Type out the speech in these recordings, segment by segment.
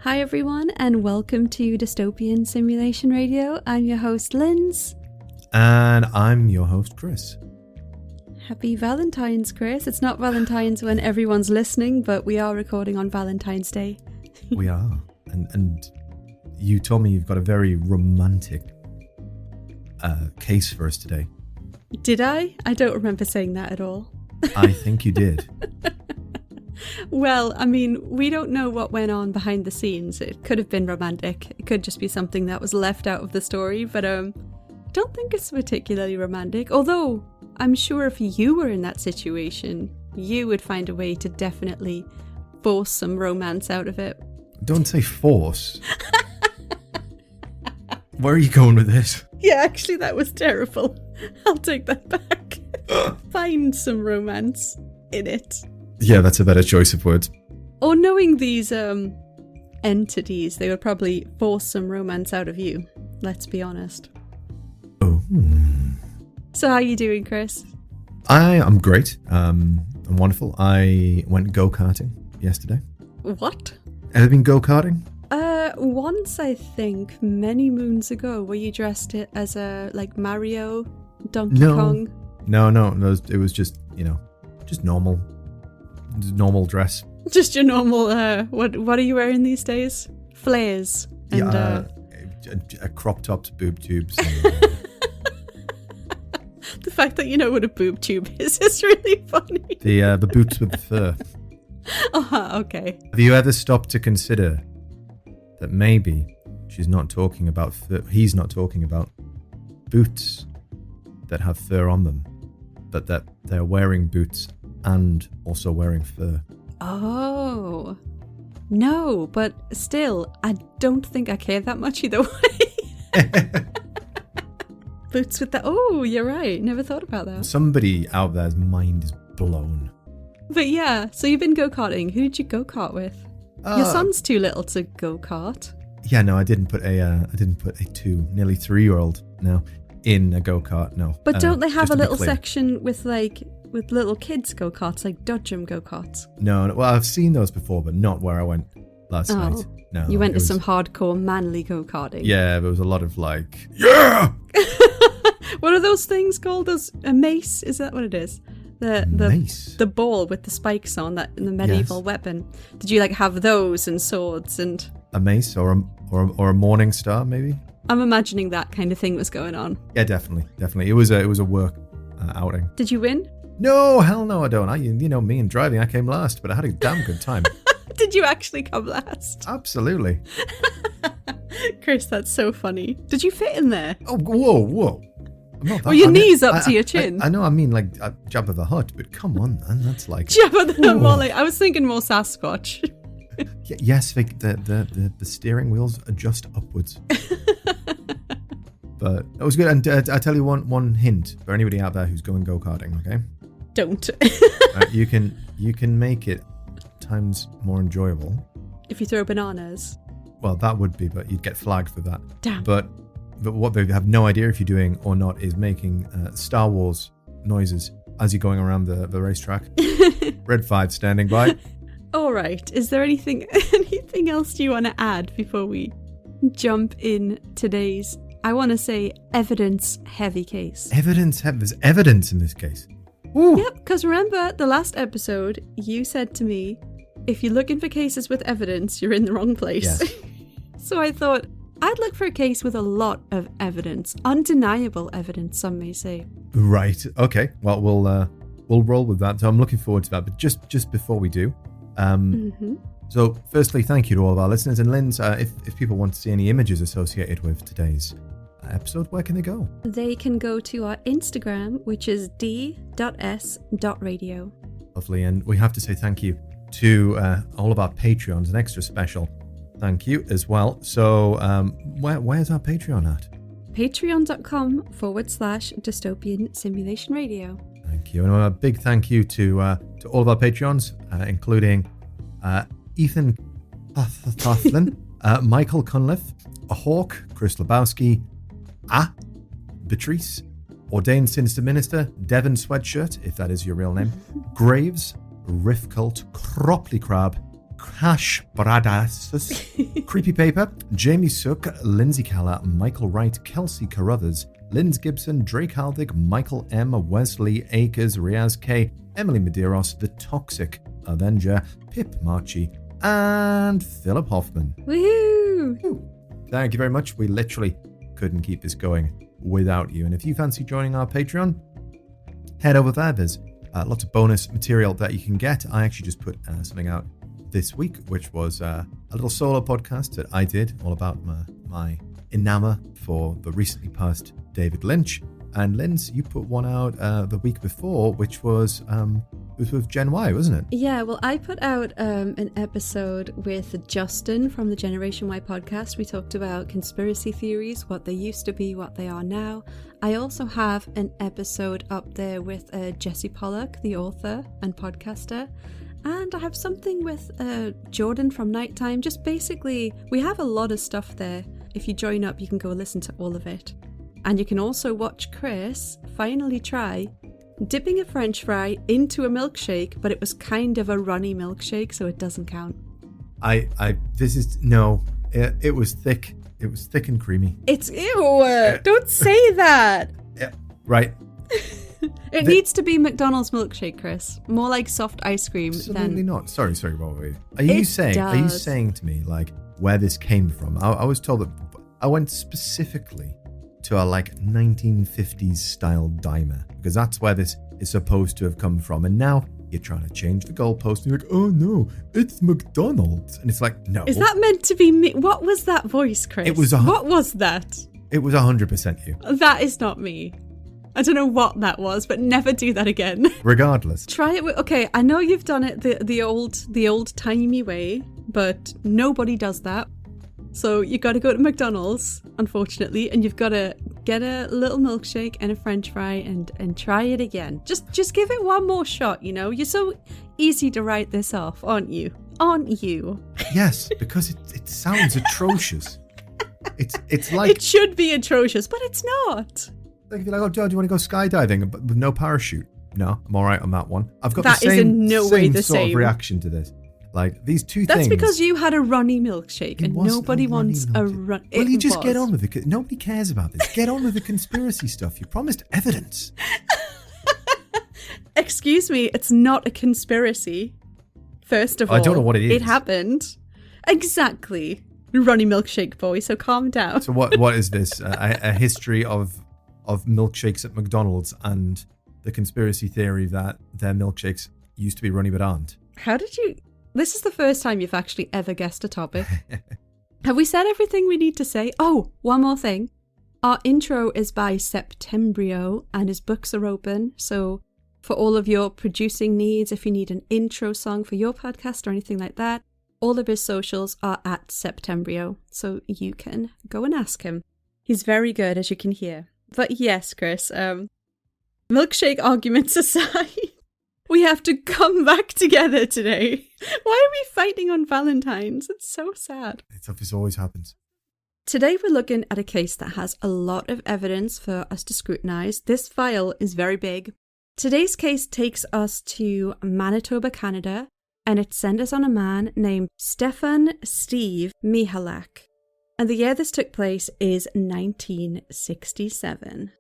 Hi everyone, and welcome to Dystopian Simulation Radio. I'm your host, Linz. And I'm your host, Chris. Happy Valentine's, Chris. It's not Valentine's when everyone's listening, but we are recording on Valentine's Day. We are. And you told me you've got a very romantic case for us today. Did I? I don't remember saying that at all. I think you did. Well, I mean, we don't know what went on behind the scenes. It could have been romantic. It could just be something that was left out of the story, but don't think it's particularly romantic. Although, I'm sure if you were in that situation, you would find a way to definitely force some romance out of it. Don't say force. Where are you going with this? Yeah, actually, that was terrible. I'll take that back. Find some romance in it. Yeah, that's a better choice of words. Or knowing these entities, they would probably force some romance out of you. Let's be honest. Oh. So how are you doing, Chris? I am great. I'm wonderful. I went go-karting yesterday. What? Have you been go-karting? Once I think, many moons ago, were you dressed it as a, like, Mario, Donkey Kong? No, it was just, just normal dress. Just your normal, what are you wearing these days? Flares. And, a crop tops, boob tubes. The fact that you know what a boob tube is really funny. The boots with the fur. Okay. Have you ever stopped to consider that maybe he's not talking about boots that have fur on them, but that they're wearing boots and also wearing fur? Oh. No, but still, I don't think I care that much either way. Boots with the... Oh, you're right. Never thought about that. Somebody out there's mind is blown. But yeah, so you've been go-karting. Who did you go-kart with? Your son's too little to go-kart. Yeah, no, I didn't put a nearly 3-year-old now in a go-kart. No. But don't they have a little section with little kids go-karts, like dodgem go-karts? No, well, I've seen those before, but not where I went last night. No, you went to some hardcore manly go-karting. Yeah, there was a lot of like, yeah. What are those things called? A mace? Is that what it is? Mace. The ball with the spikes on that, the medieval weapon. Did you have those and swords and a mace or a morning star maybe? I'm imagining that kind of thing was going on. Yeah, definitely. It was a work outing. Did you win? No, hell no, I don't. You know me and driving. I came last, but I had a damn good time. Did you actually come last? Absolutely. Chris, that's so funny. Did you fit in there? Oh, whoa. Were your knees up to your chin? I know, I mean like Jabba the Hutt, but come on, man, that's like... Jabba the Hutt. I was thinking more Sasquatch. Yes, the steering wheels adjust upwards. But that was good. And I tell you one hint for anybody out there who's going go-karting, okay? Don't. You can make it times more enjoyable. If you throw bananas. Well, that would be, but you'd get flagged for that. Damn. But what they have no idea if you're doing or not is making Star Wars noises as you're going around the racetrack. Red 5 standing by. All right. Is there anything else you want to add before we jump in today's, I want to say, evidence-heavy case? There's evidence in this case. Ooh. Yep, because remember, the last episode, you said to me, if you're looking for cases with evidence, you're in the wrong place. Yes. So I thought, I'd look for a case with a lot of evidence. Undeniable evidence, some may say. Right. Okay. Well, we'll roll with that. So I'm looking forward to that. But just before we do, so firstly, thank you to all of our listeners. And Linz, if people want to see any images associated with today's episode, where can they go? They can go to our Instagram, which is d.s.radio. Lovely. And we have to say thank you to all of our Patreons, an extra special thank you as well. So where's our Patreon at? Patreon.com/dystopian simulation radio. Thank you. And a big thank you to all of our Patreons, including Ethan Tothlin, Michael Cunliffe, A Hawk, Chris Lebowski, Beatrice, Ordained Sinister Minister, Devon Sweatshirt, if that is your real name, Graves, Riff Cult, Cropley Crab, Cash Bradas, Creepy Paper, Jamie Sook, Lindsay Keller, Michael Wright, Kelsey Carruthers, Linz Gibson, Drake Haldig, Michael M, Wesley Akers, Riaz K, Emily Medeiros, The Toxic Avenger, Pip Marchi, and Philip Hoffman. Woohoo! Thank you very much. We literally couldn't keep this going without you. And if you fancy joining our Patreon, head over there. There's lots of bonus material that you can get. I actually just put something out this week, which was a little solo podcast that I did all about my enamor for the recently passed David Lynch. And Linz, you put one out the week before, which was it was with Gen Y, wasn't it? Yeah, well, I put out an episode with Justin from the Generation Y podcast. We talked about conspiracy theories, what they used to be, what they are now. I also have an episode up there with Jesse Pollock, the author and podcaster. And I have something with Jordan from Nighttime. Just basically, we have a lot of stuff there. If you join up, you can go listen to all of it. And you can also watch Chris finally try dipping a French fry into a milkshake, but it was kind of a runny milkshake, so it doesn't count. It was thick. It was thick and creamy. It's ew. Don't say that. Yeah, right. It needs to be McDonald's milkshake, Chris. More like soft ice cream. Absolutely not. Sorry. What were you? Are you saying to me like where this came from? I was told that I went specifically to a like 1950s style diner because that's where this is supposed to have come from, and now you're trying to change the goalpost and you're like, oh no, it's McDonald's, and it's like, no. Is that meant to be me? What was that voice, Chris? What was that? It was 100% you. That is not me. I don't know what that was, but never do that again. Regardless. Try it with, okay, I know you've done it the old timey way, but nobody does that. So you got to go to McDonald's, unfortunately, and you've got to get a little milkshake and a French fry and try it again. Just give it one more shot, you know? You're so easy to write this off, aren't you? Aren't you? Yes, because it sounds atrocious. It's like... It should be atrocious, but it's not. Like if you're like, oh, do you want to go skydiving but with no parachute? No, I'm all right on that one. I've got that the same, is in no way the sort same of reaction to this. Like these two That's things. That's because you had a runny milkshake and nobody wants a run. Will you just get on with it? Nobody cares about this. Get on with the conspiracy stuff. You promised evidence. Excuse me, it's not a conspiracy. First of all, I don't know what it is. It happened. Exactly. Runny milkshake boy, so calm down. So what is this? A history of milkshakes at McDonald's and the conspiracy theory that their milkshakes used to be runny but aren't. How did you... This is the first time you've actually ever guessed a topic. Have we said everything we need to say? Oh, one more thing. Our intro is by Septembrio and his books are open. So for all of your producing needs, if you need an intro song for your podcast or anything like that, all of his socials are at Septembrio. So you can go and ask him. He's very good, as you can hear. But yes, Chris, milkshake arguments aside, we have to come back together today. Why are we fighting on Valentine's? It's so sad. This always happens. Today we're looking at a case that has a lot of evidence for us to scrutinize. This file is very big. Today's case takes us to Manitoba, Canada, and it sent us on a man named Steve Michalak. And the year this took place is 1967.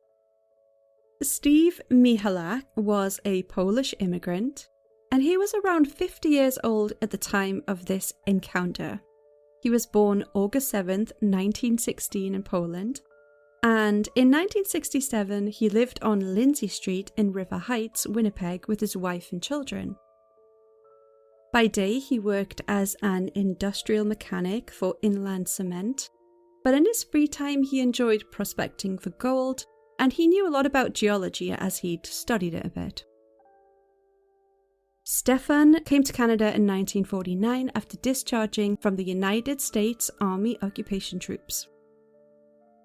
Steve Michalak was a Polish immigrant, and he was around 50 years old at the time of this encounter. He was born August 7th, 1916 in Poland, and in 1967 he lived on Lindsay Street in River Heights, Winnipeg, with his wife and children. By day, he worked as an industrial mechanic for Inland Cement, but in his free time he enjoyed prospecting for gold, and he knew a lot about geology as he'd studied it a bit. Stefan came to Canada in 1949 after discharging from the United States Army occupation troops.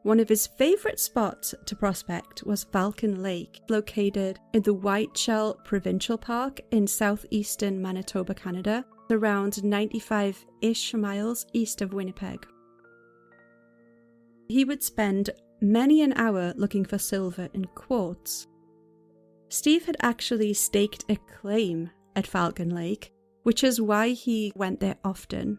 One of his favourite spots to prospect was Falcon Lake, located in the Whiteshell Provincial Park in southeastern Manitoba, Canada, around 95-ish miles east of Winnipeg. He would spend many an hour looking for silver in quartz. Steve had actually staked a claim at Falcon Lake, which is why he went there often.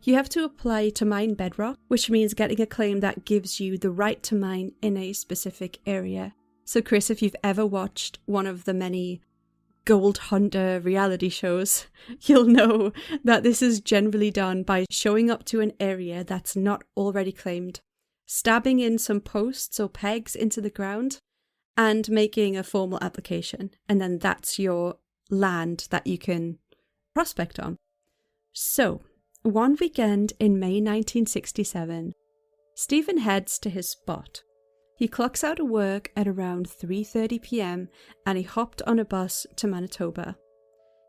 You have to apply to mine bedrock, which means getting a claim that gives you the right to mine in a specific area. So Chris, if you've ever watched one of the many gold hunter reality shows, you'll know that this is generally done by showing up to an area that's not already claimed, stabbing in some posts or pegs into the ground, and making a formal application. And then that's your land that you can prospect on. So, one weekend in May 1967, Stephen heads to his spot. He clocks out of work at around 3:30 p.m. and he hopped on a bus to Manitoba.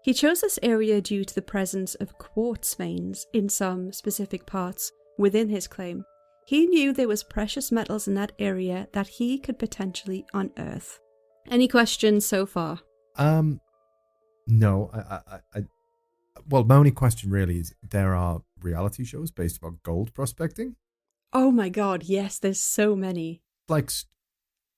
He chose this area due to the presence of quartz veins in some specific parts within his claim. He knew there was precious metals in that area that he could potentially unearth. Any questions so far? No. Well, my only question really is, there are reality shows based on gold prospecting? Oh my god, yes, there's so many. Like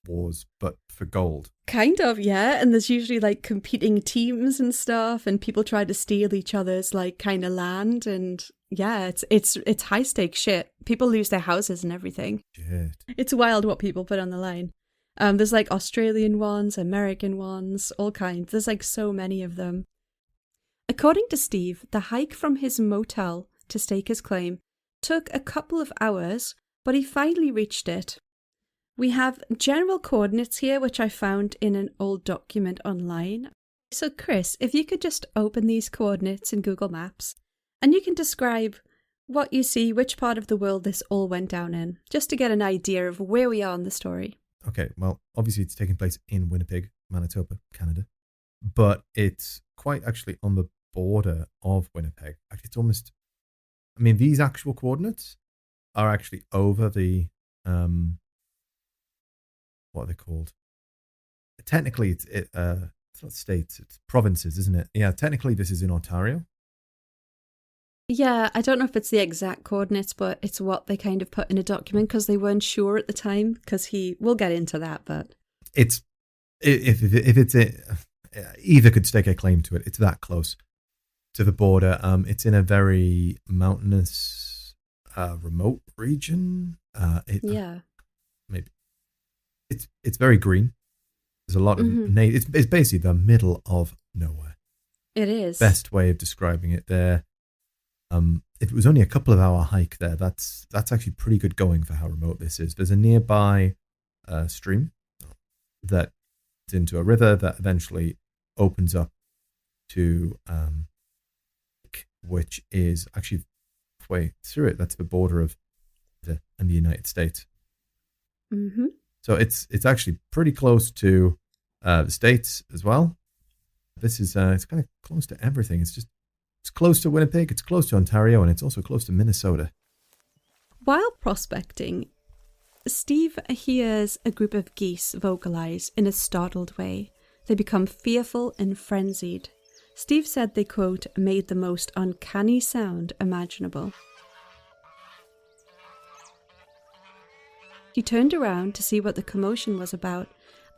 wars, but for gold. Kind of, yeah. And there's usually like competing teams and stuff, and people try to steal each other's like kind of land, and yeah, it's high stakes shit. People lose their houses and everything. Shit. It's wild what people put on the line. There's like Australian ones, American ones, all kinds. There's like so many of them. According to Steve, the hike from his motel to stake his claim took a couple of hours, but he finally reached it. We have general coordinates here, which I found in an old document online. So Chris, if you could just open these coordinates in Google Maps, and you can describe what you see, which part of the world this all went down in, just to get an idea of where we are in the story. Okay, well, obviously it's taking place in Winnipeg, Manitoba, Canada, but it's quite actually on the border of Winnipeg. Actually, it's almost, I mean, these actual coordinates are actually over the, what are they called? Technically, it's not states, it's provinces, isn't it? Yeah, technically this is in Ontario. Yeah, I don't know if it's the exact coordinates, but it's what they kind of put in a document because they weren't sure at the time, because we'll get into that, but... It's, if it's, either could stake a claim to it, it's that close to the border. It's in a very mountainous, remote region. Yeah. Maybe. It's very green. There's a lot of... It's basically the middle of nowhere. It is. Best way of describing it there. If it was only a couple of hour hike there, that's actually pretty good going for how remote this is. There's a nearby stream that is into a river that eventually opens up to which is actually halfway through it. That's the border of the United States. Mm-hmm. So it's actually pretty close to the States as well. This is it's kind of close to everything. It's close to Winnipeg, it's close to Ontario, and it's also close to Minnesota. While prospecting, Steve hears a group of geese vocalize in a startled way. They become fearful and frenzied. Steve said they, quote, made the most uncanny sound imaginable. He turned around to see what the commotion was about,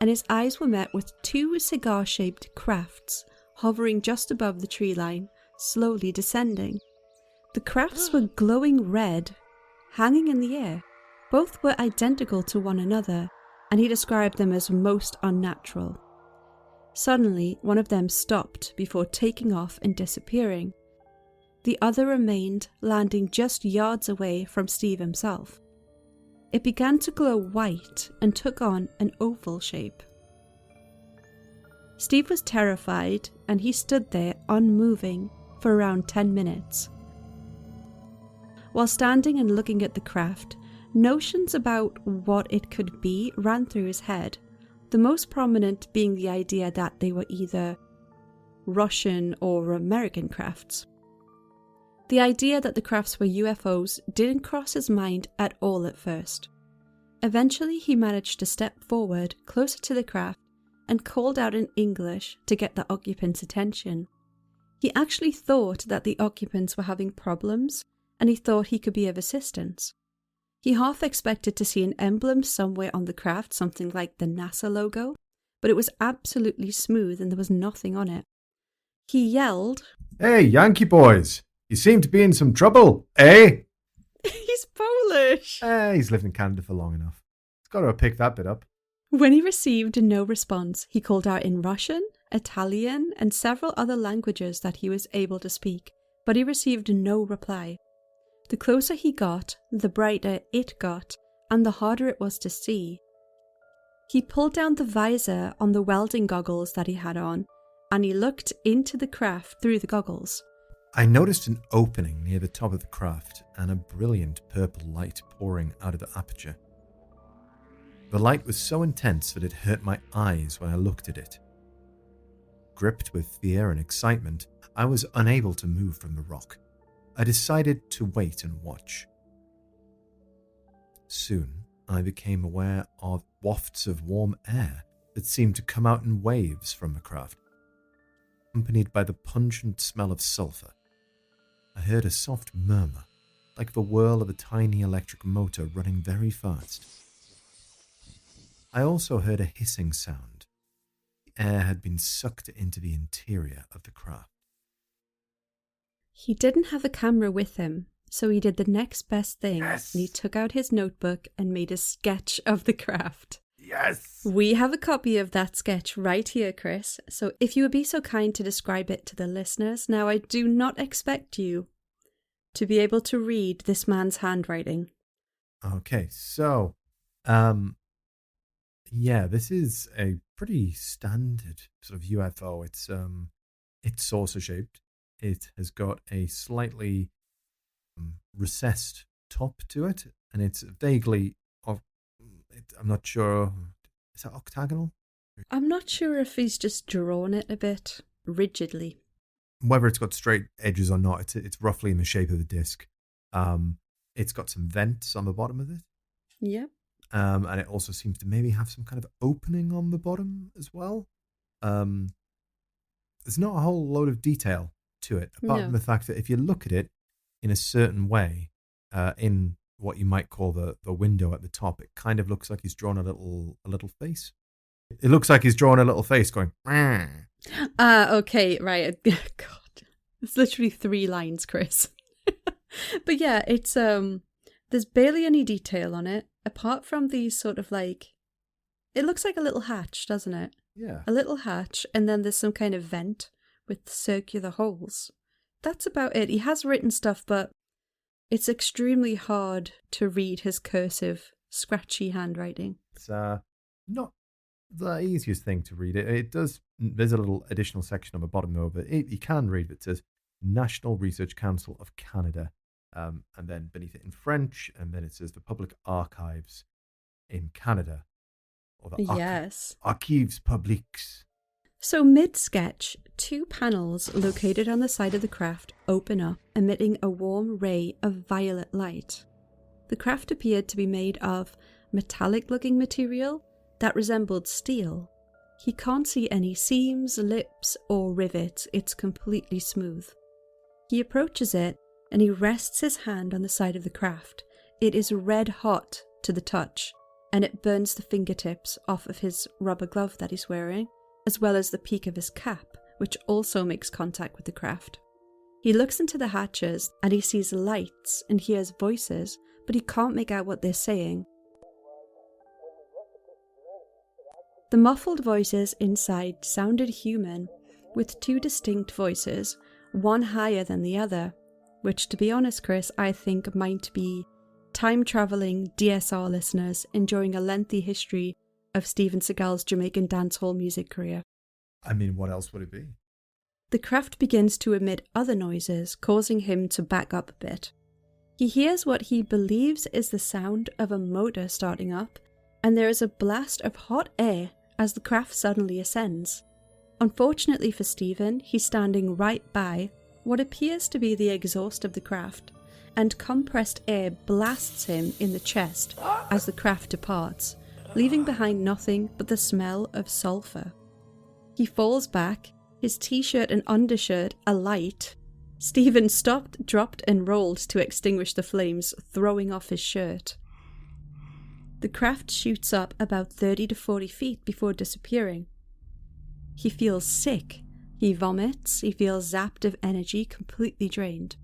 and his eyes were met with two cigar-shaped crafts hovering just above the tree line, slowly descending. The crafts were glowing red, hanging in the air. Both were identical to one another, and he described them as most unnatural. Suddenly, one of them stopped before taking off and disappearing. The other remained, landing just yards away from Steve himself. It began to glow white and took on an oval shape. Steve was terrified, and he stood there unmoving for around 10 minutes. While standing and looking at the craft, notions about what it could be ran through his head, the most prominent being the idea that they were either Russian or American crafts. The idea that the crafts were UFOs didn't cross his mind at all at first. Eventually, he managed to step forward closer to the craft and called out in English to get the occupants' attention. He actually thought that the occupants were having problems, and he thought he could be of assistance. He half expected to see an emblem somewhere on the craft, something like the NASA logo, but it was absolutely smooth and there was nothing on it. He yelled, Hey, Yankee boys. You seem to be in some trouble, eh? He's Polish. He's lived in Canada for long enough. He's got to pick that bit up. When he received no response, he called out in Russian, Italian, and several other languages that he was able to speak, but he received no reply. The closer he got, the brighter it got, and the harder it was to see. He pulled down the visor on the welding goggles that he had on, and he looked into the craft through the goggles. I noticed an opening near the top of the craft and a brilliant purple light pouring out of the aperture. The light was so intense that it hurt my eyes when I looked at it. Gripped with fear and excitement, I was unable to move from the rock. I decided to wait and watch. Soon, I became aware of wafts of warm air that seemed to come out in waves from the craft, accompanied by the pungent smell of sulfur. I heard a soft murmur, like the whirl of a tiny electric motor running very fast. I also heard a hissing sound. The air had been sucked into the interior of the craft. He didn't have a camera with him, so he did the next best thing, Yes! And he took out his notebook and made a sketch of the craft. Yes! We have a copy of that sketch right here, Chris, so if you would be so kind to describe it to the listeners. Now, I do not expect you to be able to read this man's handwriting. Okay, so, yeah, this is a pretty standard sort of UFO. It's saucer-shaped. It has got a slightly recessed top to it, and it's vaguely I'm not sure. Is that octagonal? I'm not sure if he's just drawn it a bit rigidly. Whether it's got straight edges or not, it's roughly in the shape of the disc. It's got some vents on the bottom of it. Yep. And it also seems to maybe have some kind of opening on the bottom as well. There's not a whole load of detail to it, apart from the fact that if you look at it in a certain way, in what you might call the window at the top, it kind of looks like he's drawn a little face. It looks like he's drawn a little face going. Okay, right. God, it's literally 3 lines, Chris. But yeah, it's there's barely any detail on it, apart from these sort of like, it looks like a little hatch, doesn't it? Yeah. A little hatch, and then there's some kind of vent with circular holes. That's about it. He has written stuff, but it's extremely hard to read his cursive, scratchy handwriting. It's not the easiest thing to read. There's a little additional section on the bottom though, but you can read it. It says National Research Council of Canada, and then beneath it in French, and then it says the Public Archives in Canada, or the Archives Publiques. So mid-sketch, 2 panels located on the side of the craft open up, emitting a warm ray of violet light. The craft appeared to be made of metallic-looking material that resembled steel. He can't see any seams, lips, or rivets. It's completely smooth. He approaches it, and he rests his hand on the side of the craft. It is red hot to the touch, and it burns the fingertips off of his rubber glove that he's wearing, as well as the peak of his cap, which also makes contact with the craft. He looks into the hatches and he sees lights and hears voices, but he can't make out what they're saying. The muffled voices inside sounded human, with 2 distinct voices, one higher than the other, which, to be honest, Chris, I think might be time-travelling DSR listeners enjoying a lengthy history of Steven Seagal's Jamaican dancehall music career. I mean, what else would it be? The craft begins to emit other noises, causing him to back up a bit. He hears what he believes is the sound of a motor starting up, and there is a blast of hot air as the craft suddenly ascends. Unfortunately for Steven, he's standing right by what appears to be the exhaust of the craft, and compressed air blasts him in the chest as the craft departs, leaving behind nothing but the smell of sulfur. He falls back, his t-shirt and undershirt alight. Steven stopped, dropped, and rolled to extinguish the flames, throwing off his shirt. The craft shoots up about 30 to 40 feet before disappearing. He feels sick, He vomits, he feels zapped of energy, completely drained.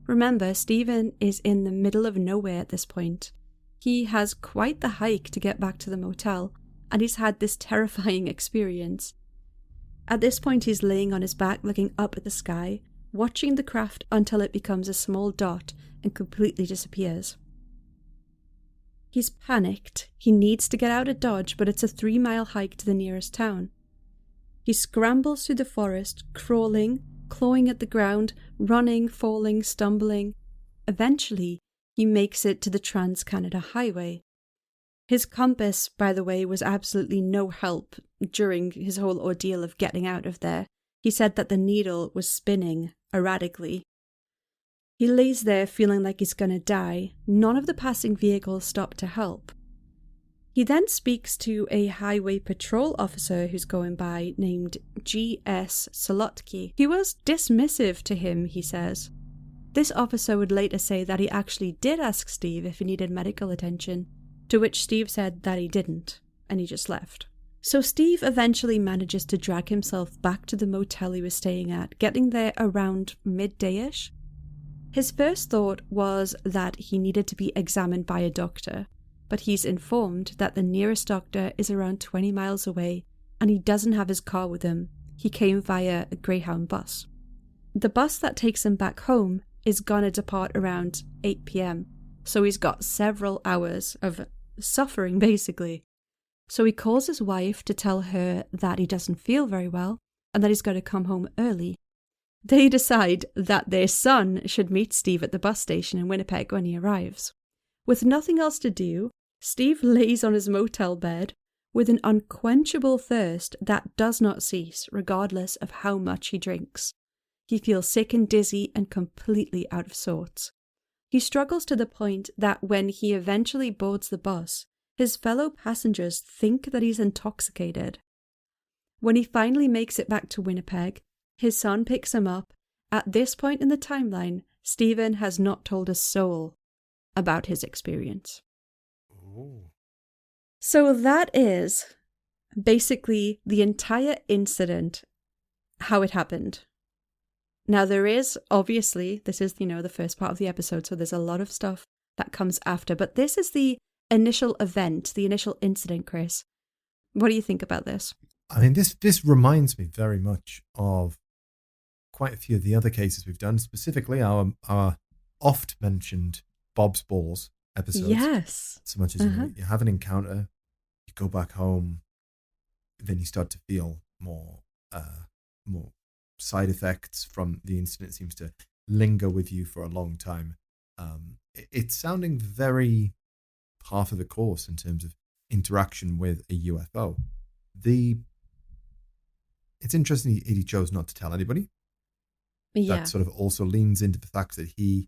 Remember, Stephen is in the middle of nowhere at this point. He has quite the hike to get back to the motel, and he's had this terrifying experience. At this point, he's laying on his back looking up at the sky, watching the craft until it becomes a small dot and completely disappears. He's panicked. He needs to get out of Dodge, but it's a 3-mile hike to the nearest town. He scrambles through the forest, crawling, clawing at the ground, running, falling, stumbling. Eventually, he makes it to the Trans-Canada Highway. His compass, by the way, was absolutely no help during his whole ordeal of getting out of there. He said that the needle was spinning erratically. He lays there feeling like he's going to die. None of the passing vehicles stop to help. He then speaks to a highway patrol officer who's going by named G.S. Solotki. He was dismissive to him, he says. This officer would later say that he actually did ask Steve if he needed medical attention, to which Steve said that he didn't, and he just left. So Steve eventually manages to drag himself back to the motel he was staying at, getting there around midday-ish. His first thought was that he needed to be examined by a doctor, but he's informed that the nearest doctor is around 20 miles away and he doesn't have his car with him. He came via a Greyhound bus. The bus that takes him back home is gonna depart around 8 p.m, so he's got several hours of suffering basically. So he calls his wife to tell her that he doesn't feel very well and that he's got to come home early. They decide that their son should meet Steve at the bus station in Winnipeg when he arrives. With nothing else to do, Steve lays on his motel bed with an unquenchable thirst that does not cease regardless of how much he drinks. He feels sick and dizzy and completely out of sorts. He struggles to the point that when he eventually boards the bus, his fellow passengers think that he's intoxicated. When he finally makes it back to Winnipeg, his son picks him up. At this point in the timeline, Stephen has not told a soul about his experience. Ooh. So that is basically the entire incident, how it happened. Now there is, obviously, this is, the first part of the episode, so there's a lot of stuff that comes after, but this is the initial event, the initial incident, Chris. What do you think about this? I mean, this reminds me very much of quite a few of the other cases we've done, specifically our oft-mentioned Bob's Balls episodes. Yes. So much as you have an encounter, you go back home, then you start to feel more side effects from the incident. It seems to linger with you for a long time. It's sounding very par for the course in terms of interaction with a UFO. It's interesting he chose not to tell anybody. Yeah. That sort of also leans into the fact that he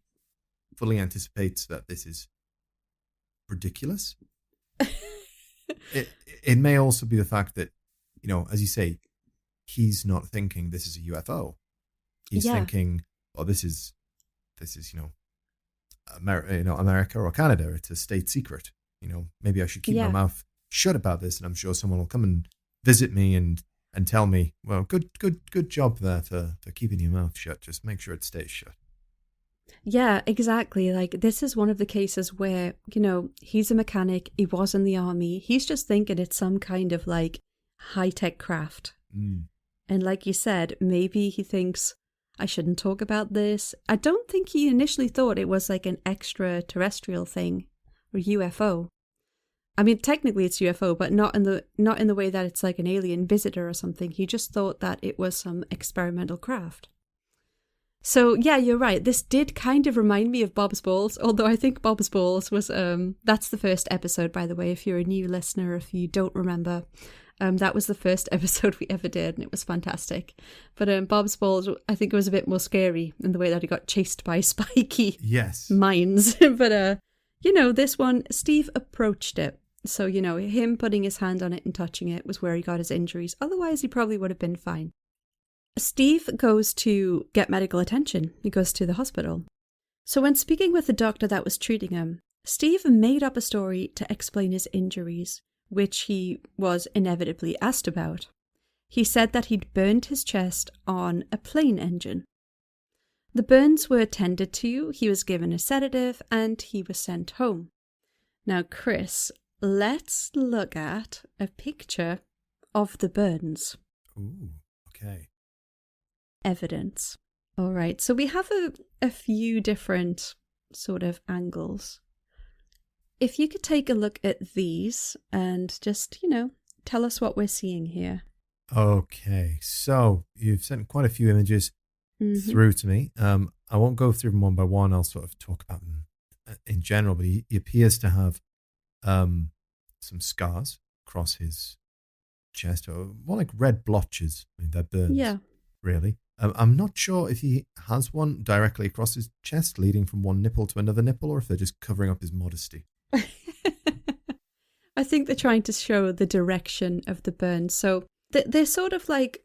fully anticipates that this is ridiculous. It may also be the fact that, as you say, he's not thinking this is a UFO. He's thinking, oh, this is America or Canada. It's a state secret. Maybe I should keep my mouth shut about this, and I'm sure someone will come and visit me and tell me, well, good job there for keeping your mouth shut. Just make sure it stays shut. Yeah, exactly. Like, this is one of the cases where, he's a mechanic, he was in the army, he's just thinking it's some kind of high-tech craft. And like you said, maybe he thinks, I shouldn't talk about this. I don't think he initially thought it was an extraterrestrial thing or UFO. I mean, technically it's UFO, but not in the way that it's like an alien visitor or something. He just thought that it was some experimental craft. So yeah, you're right. This did kind of remind me of Bob's Balls, although I think Bob's Balls was, that's the first episode, by the way, if you're a new listener, if you don't remember. That was the first episode we ever did, and it was fantastic. But Bob's Balls, I think it was a bit more scary in the way that he got chased by spiky mines. But, this one, Steve approached it. So, him putting his hand on it and touching it was where he got his injuries. Otherwise, he probably would have been fine. Steve goes to get medical attention. He goes to the hospital. So when speaking with the doctor that was treating him, Steve made up a story to explain his injuries, which he was inevitably asked about. He said that he'd burned his chest on a plane engine. The burns were attended to, he was given a sedative, and he was sent home. Now, Chris, let's look at a picture of the burns. Ooh, okay. Evidence. All right, so we have a few different sort of angles. If you could take a look at these and just, tell us what we're seeing here. Okay, so you've sent quite a few images through to me. I won't go through them one by one. I'll sort of talk about them in general, but he appears to have some scars across his chest, or more like red blotches. I mean, they're burns, really. I'm not sure if he has one directly across his chest, leading from one nipple to another nipple, or if they're just covering up his modesty. I think they're trying to show the direction of the burns. So they're sort of like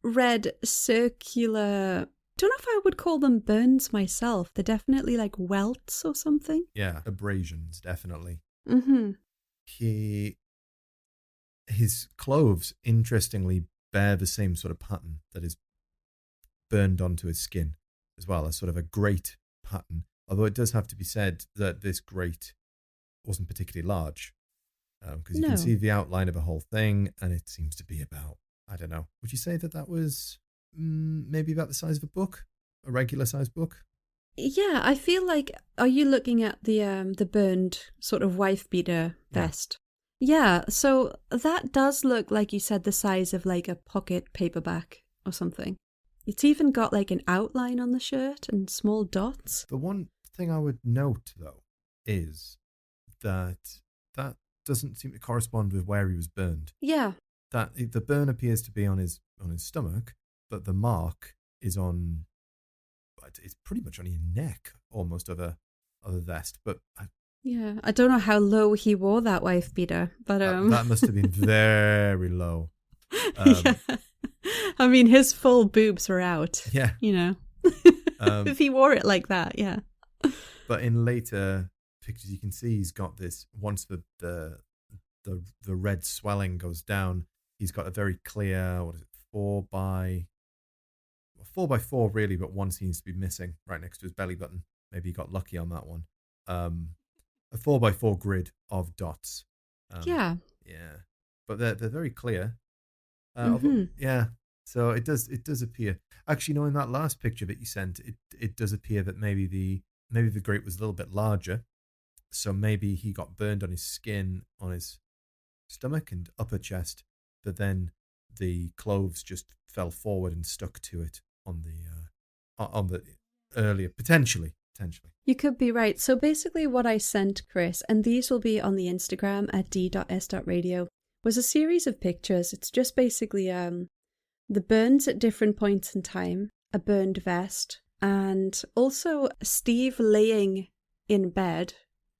red circular. Don't know if I would call them burns myself. They're definitely like welts or something. Yeah, abrasions, definitely. Mm-hmm. His clothes, interestingly, bear the same sort of pattern that is burned onto his skin as well, as sort of a grate pattern. Although it does have to be said that this grate wasn't particularly large, because you can see the outline of a whole thing, and it seems to be about, I don't know, would you say that was maybe about the size of a book, a regular sized book? Yeah, I feel like, are you looking at the burned sort of wife beater vest? Yeah, so that does look, like you said, the size of like a pocket paperback or something. It's even got like an outline on the shirt and small dots. The one thing I would note, though, is that doesn't seem to correspond with where he was burned. Yeah. That the burn appears to be on his stomach, but the mark is on. It's pretty much on your neck, almost, of a vest. But I don't know how low he wore that wife beater, but that must have been very low. Yeah. I mean, his full boobs were out. Yeah, if he wore it like that, yeah. But in later pictures, you can see he's got this. Once the red swelling goes down, he's got a very clear, 4x4 really, but one seems to be missing right next to his belly button. Maybe he got lucky on that one. A 4x4 grid of dots. Yeah, but they're very clear. So it does appear. Actually, in that last picture that you sent, it does appear that maybe the grate was a little bit larger. So maybe he got burned on his skin, on his stomach and upper chest, but then the clothes just fell forward and stuck to it on the earlier, potentially. You could be right. So basically what I sent Chris, and these will be on the Instagram at d.s.radio, was a series of pictures. It's just basically the burns at different points in time, a burned vest, and also Steve laying in bed.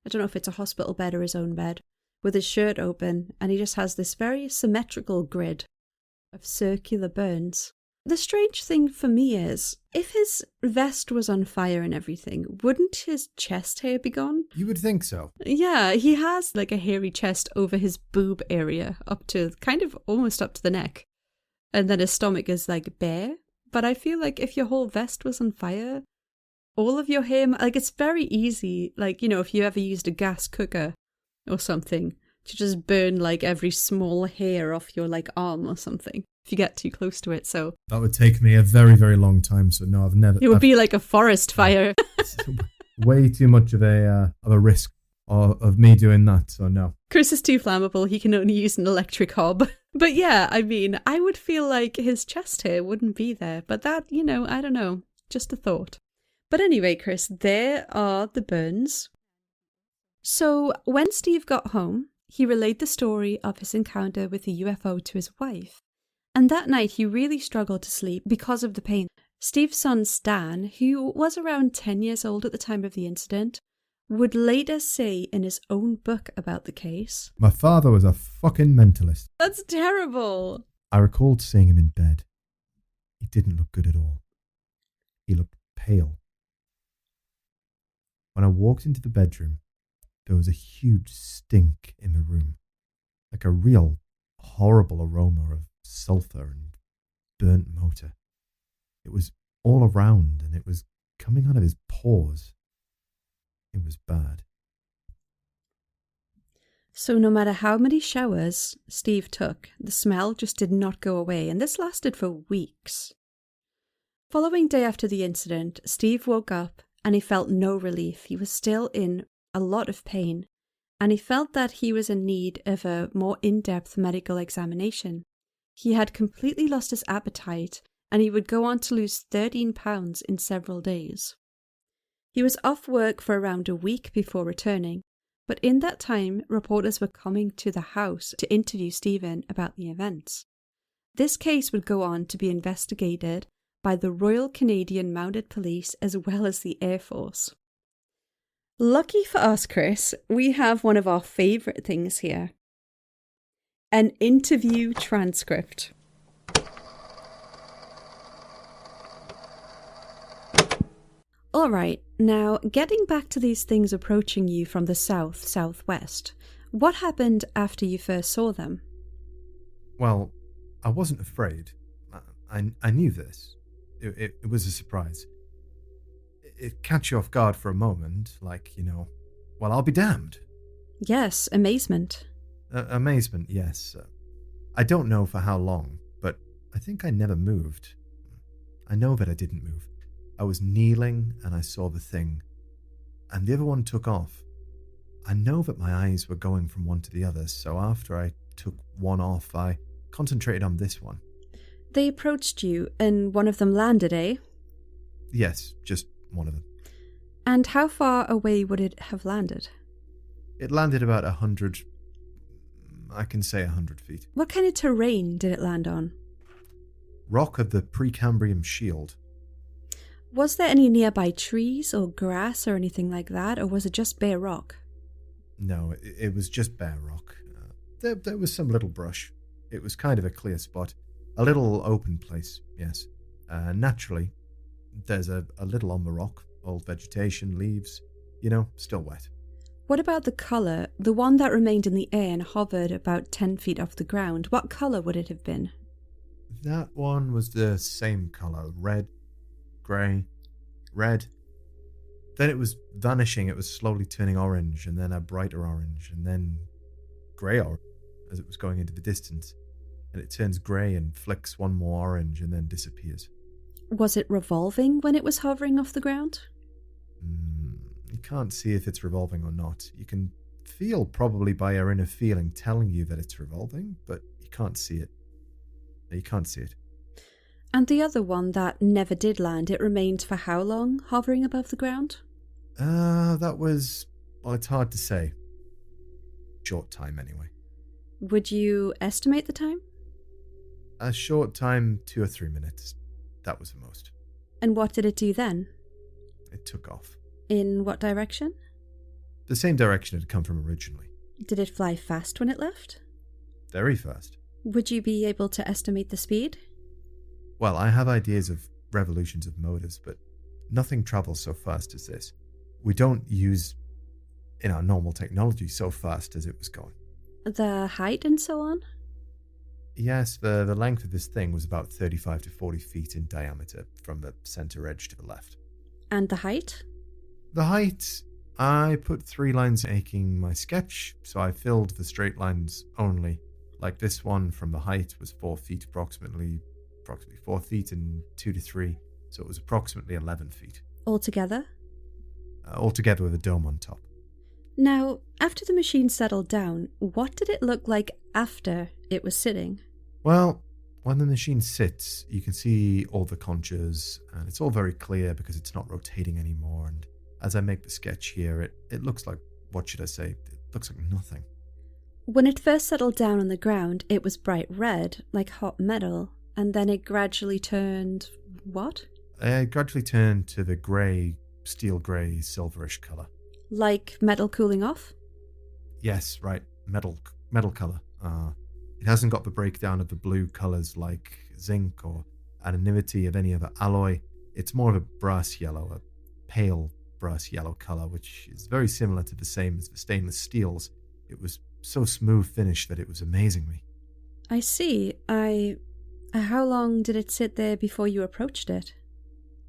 I don't know if it's a hospital bed or his own bed, with his shirt open, and he just has this very symmetrical grid of circular burns. The strange thing for me is, if his vest was on fire and everything, wouldn't his chest hair be gone? You would think so. Yeah, he has like a hairy chest over his boob area, up to kind of almost up to the neck. And then his stomach is like bare. But I feel like if your whole vest was on fire, all of your hair, like it's very easy, like, if you ever used a gas cooker or something, to just burn like every small hair off your like arm or something if you get too close to it. So that would take me a very, very long time. So no, I've never. It would be like a forest fire. Way too much of a risk of me doing that. So no. Chris is too flammable. He can only use an electric hob. But yeah, I mean, I would feel like his chest hair wouldn't be there. But that, I don't know. Just a thought. But anyway, Chris, there are the burns. So when Steve got home, he relayed the story of his encounter with the UFO to his wife. And that night he really struggled to sleep because of the pain. Steve's son Stan, who was around 10 years old at the time of the incident, would later say in his own book about the case, "My father was a fucking mentalist." That's terrible. I recalled seeing him in bed. He didn't look good at all. He looked pale. When I walked into the bedroom, there was a huge stink in the room, like a real horrible aroma of sulfur and burnt motor. It was all around, and it was coming out of his pores. It was bad. So no matter how many showers Steve took, the smell just did not go away, and this lasted for weeks. Following day after the incident, Steve woke up and he felt no relief. He was still in a lot of pain, and he felt that he was in need of a more in-depth medical examination. He had completely lost his appetite, and he would go on to lose 13 pounds in several days. He was off work for around a week before returning, but in that time, reporters were coming to the house to interview Stephen about the events. This case would go on to be investigated by the Royal Canadian Mounted Police as well as the Air Force. Lucky for us, Chris, we have one of our favourite things here. An interview transcript. Alright, now getting back to these things approaching you from the southwest, what happened after you first saw them? Well, I wasn't afraid. I knew this. It was a surprise. It catch you off guard for a moment, like, well, I'll be damned. Yes, amazement. Amazement, yes. I don't know for how long, but I think I never moved. I know that I didn't move. I was kneeling and I saw the thing, and the other one took off. I know that my eyes were going from one to the other, so after I took one off, I concentrated on this one. They approached you and one of them landed, eh? Yes, just one of them. And how far away would it have landed? It landed about 100, I can say 100 feet. What kind of terrain did it land on? Rock of the Precambrian Shield. Was there any nearby trees or grass or anything like that, or was it just bare rock? No, it was just bare rock. There was some little brush. It was kind of a clear spot. A little open place, yes. Naturally, there's a little on the rock, old vegetation, leaves, still wet. What about the colour? The one that remained in the air and hovered about 10 feet off the ground. What colour would it have been? That one was the same colour, red, grey, red. Then it was vanishing, it was slowly turning orange, and then a brighter orange, and then grey orange as it was going into the distance. And it turns grey and flicks one more orange and then disappears. Was it revolving when it was hovering off the ground? You can't see if it's revolving or not. You can feel probably by your inner feeling telling you that it's revolving, but you can't see it. You can't see it. And the other one that never did land, it remained for how long, hovering above the ground? That was, well, it's hard to say. Short time, anyway. Would you estimate the time? A short time, 2 or 3 minutes. That was the most. And what did it do then? It took off. In what direction? The same direction it had come from originally. Did it fly fast when it left? Very fast. Would you be able to estimate the speed? Well, I have ideas of revolutions of motors, but nothing travels so fast as this. We don't use, in our normal technology, so fast as it was going. The height and so on? Yes, the length of this thing was about 35 to 40 feet in diameter from the center edge to the left. And the height? The height, I put 3 lines making my sketch, so I filled the straight lines only. Like this one from the height was 4 feet approximately 4 feet and 2 to 3, so it was approximately 11 feet. Altogether? Altogether with a dome on top. Now, after the machine settled down, what did it look like after it was sitting? Well, when the machine sits, you can see all the contours, and it's all very clear because it's not rotating anymore, and as I make the sketch here, it looks like, what should I say, it looks like nothing. When it first settled down on the ground, it was bright red, like hot metal, and then it gradually turned... what? It gradually turned to the grey, steel grey, silverish colour. Like metal cooling off? Yes, right, metal colour. It hasn't got the breakdown of the blue colours like zinc or anonymity of any other alloy. It's more of a brass yellow, a pale brass yellow colour, which is very similar to the same as the stainless steels. It was so smooth finish that it was amazing me. I see. How long did it sit there before you approached it?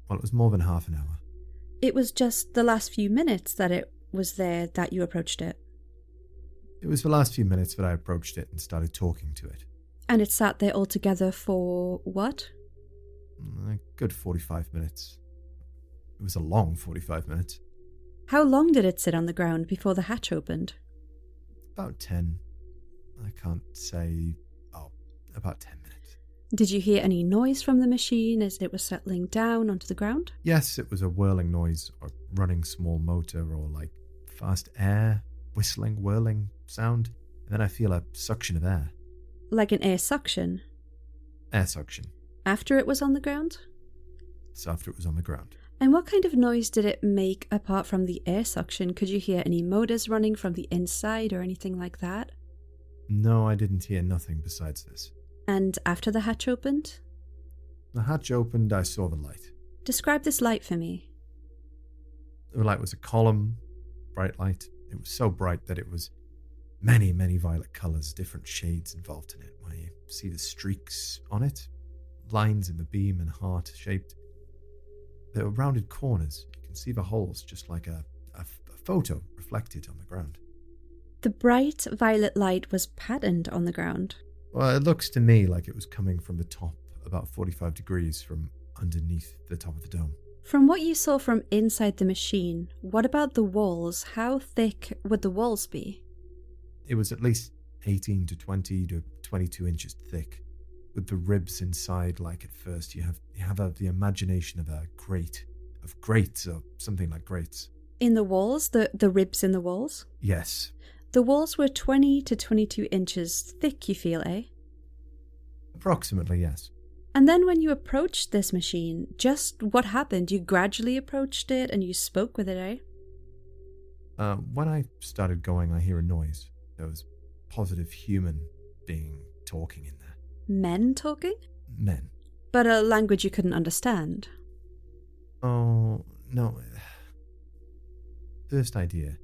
Well, it was more than half an hour. It was just the last few minutes that it was there that you approached it. It was the last few minutes that I approached it and started talking to it. And it sat there altogether for what? A good 45 minutes. It was a long 45 minutes. How long did it sit on the ground before the hatch opened? About 10. I can't say... about 10 minutes. Did you hear any noise from the machine as it was settling down onto the ground? Yes, it was a whirling noise, or running small motor, or like fast air, whistling, whirling sound. And then I feel a suction of air. Like an air suction? Air suction. After it was on the ground? It's after it was on the ground. And what kind of noise did it make apart from the air suction? Could you hear any motors running from the inside or anything like that? No, I didn't hear nothing besides this. And after the hatch opened? The hatch opened, I saw the light. Describe this light for me. The light was a column, bright light. It was so bright that it was many, many violet colours, different shades involved in it. Where you see the streaks on it, lines in the beam and heart-shaped. There were rounded corners. You can see the holes, just like a photo reflected on the ground. The bright violet light was patterned on the ground. Well, it looks to me like it was coming from the top, about 45 degrees from underneath the top of the dome. From what you saw from inside the machine, what about the walls? How thick would the walls be? It was at least 18 to 20 to 22 inches thick, with the ribs inside. Like at first, you have the imagination of a grate, of grates or something like grates. In the walls, the ribs in the walls? Yes. The walls were 20 to 22 inches thick, you feel, eh? Approximately, yes. And then when you approached this machine, just what happened? You gradually approached it and you spoke with it, eh? When I started going, I hear a noise. There was positive human being talking in there. Men talking? Men. But a language you couldn't understand? Oh, no. First idea,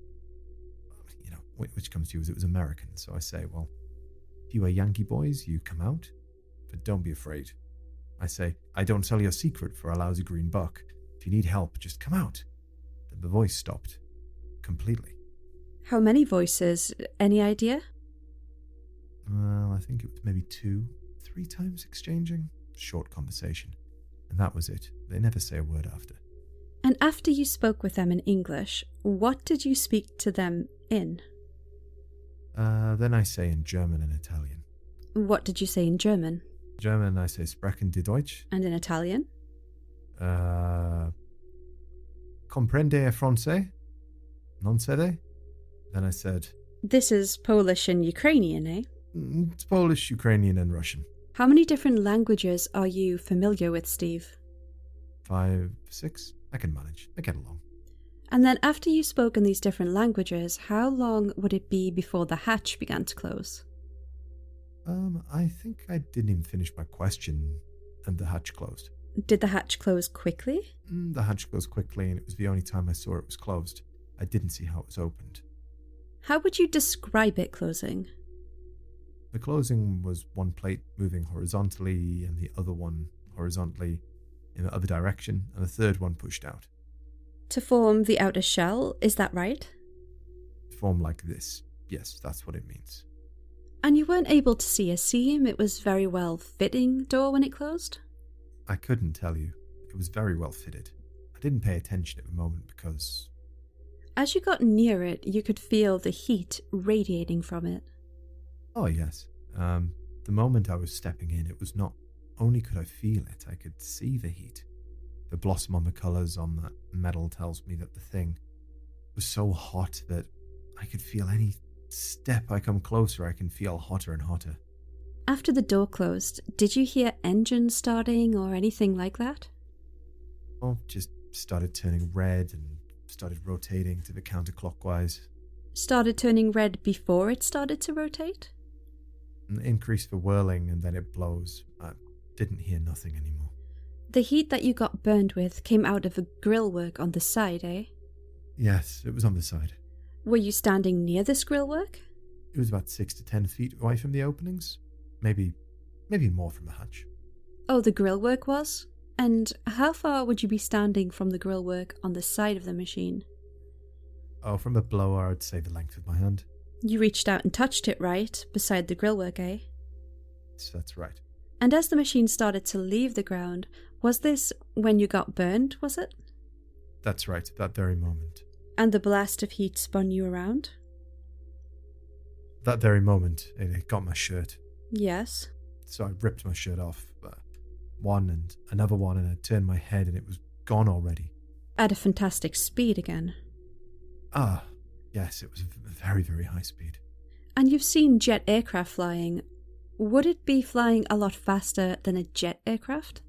which comes to you, is it was American. So I say, well, if you are Yankee boys, you come out, but don't be afraid. I say, I don't sell your secret for a lousy green buck. If you need help, just come out. Then the voice stopped. Completely. How many voices? Any idea? Well, I think it was maybe 2-3 times exchanging. Short conversation. And that was it. They never say a word after. And after you spoke with them in English, what did you speak to them in? Then I say in German and Italian. What did you say in German? German, I say sprechen die Deutsch. And in Italian? Comprende français? Non sede? Then I said... This is Polish and Ukrainian, eh? It's Polish, Ukrainian and Russian. How many different languages are you familiar with, Steve? 5, 6? I can manage. I get along. And then after you spoke in these different languages, how long would it be before the hatch began to close? I think I didn't even finish my question and the hatch closed. Did the hatch close quickly? The hatch closed quickly, and it was the only time I saw it was closed. I didn't see how it was opened. How would you describe it closing? The closing was one plate moving horizontally and the other one horizontally in the other direction, and the third one pushed out. To form the outer shell, is that right? Form like this. Yes, that's what it means. And you weren't able to see a seam? It was very well fitting door when it closed? I couldn't tell you. It was very well fitted. I didn't pay attention at the moment because... As you got near it, you could feel the heat radiating from it. Oh, yes. The moment I was stepping in, it was not only could I feel it, I could see the heat. The blossom on the colours on that metal tells me that the thing was so hot that I could feel any step I come closer, I can feel hotter and hotter. After the door closed, did you hear engines starting or anything like that? Oh, just started turning red and started rotating to the counterclockwise. Started turning red before it started to rotate? And increased the whirling and then it blows. I didn't hear nothing anymore. The heat that you got burned with came out of the grillwork on the side, eh? Yes, it was on the side. Were you standing near this grillwork? It was about 6 to 10 feet away from the openings. maybe more from the hatch. Oh, the grill work was? And how far would you be standing from the grill work on the side of the machine? Oh, from the blower, I'd say the length of my hand. You reached out and touched it, right? Beside the grill work, eh? Yes, that's right. And as the machine started to leave the ground, was this when you got burned, was it? That's right, that very moment. And the blast of heat spun you around? That very moment, it got my shirt. Yes. So I ripped my shirt off. One and another one, and I turned my head and it was gone already. At a fantastic speed again. Ah, yes, it was very, very high speed. And you've seen jet aircraft flying. Would it be flying a lot faster than a jet aircraft?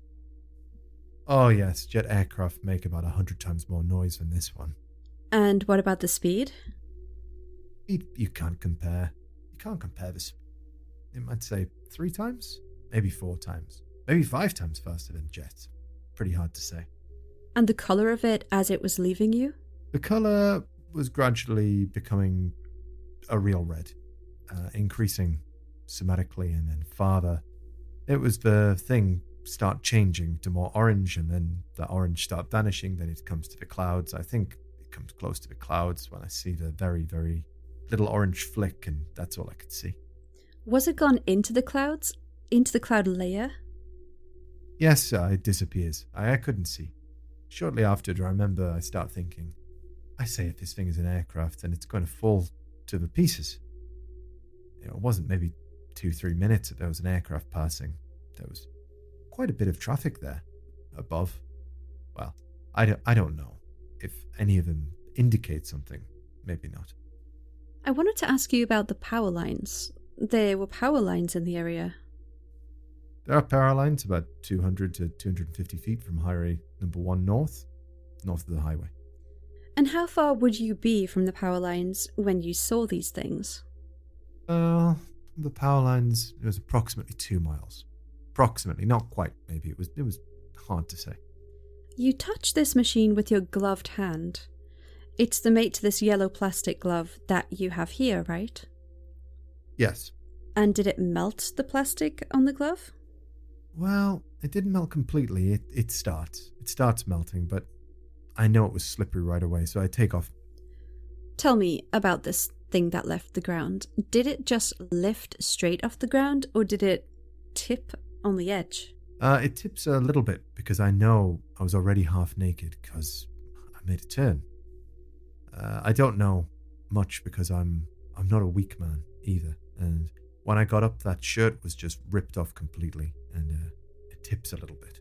Oh yes, jet aircraft make about 100 times more noise than this one. And what about the speed? You can't compare. You can't compare this. It might say 3 times, maybe 4 times, maybe 5 times faster than jets. Pretty hard to say. And the colour of it as it was leaving you? The colour was gradually becoming a real red, increasing somatically and then farther. It was the thing start changing to more orange, and then the orange start vanishing, then it comes to the clouds. I think it comes close to the clouds when I see the very, very little orange flick, and that's all I could see. Was it gone into the clouds? Into the cloud layer? Yes, it disappears. I couldn't see. Shortly after, I remember I start thinking, I say if this thing is an aircraft, then it's going to fall to the pieces. It wasn't maybe 2-3 minutes that there was an aircraft passing. There was quite a bit of traffic there, above. Well, I don't know. If any of them indicate something, maybe not. I wanted to ask you about the power lines. There were power lines in the area. There are power lines about 200 to 250 feet from Highway number 1 north of the highway. And how far would you be from the power lines when you saw these things? The power lines, it was approximately 2 miles. Approximately, not quite, maybe. It was hard to say. You touched this machine with your gloved hand. It's the mate to this yellow plastic glove that you have here, right? Yes. And did it melt the plastic on the glove? Well, it didn't melt completely. It starts. It starts melting, but I know it was slippery right away, so I take off. Tell me about this thing that left the ground. Did it just lift straight off the ground, or did it tip on the edge? It tips a little bit because I know I was already half naked because I made a turn. I don't know much because I'm not a weak man either, and when I got up, that shirt was just ripped off completely, and it tips a little bit.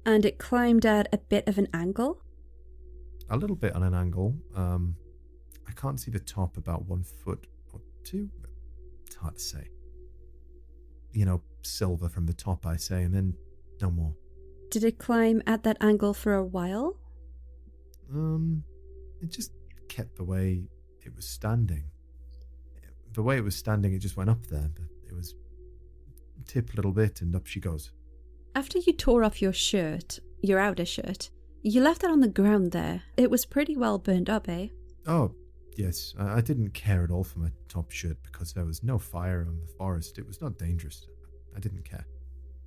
And it climbed at a bit of an angle? A little bit on an angle. I can't see the top about 1 foot or 2. It's hard to say. Silver from the top, I say, and then no more. Did it climb at that angle for a while? It just kept the way it was standing. The way it was standing, it just went up there, but it was tip a little bit and up she goes. After you tore off your shirt, your outer shirt, you left it on the ground there. It was pretty well burned up, eh? Oh, yes. I didn't care at all for my top shirt because there was no fire on the forest. It was not dangerous. I didn't care.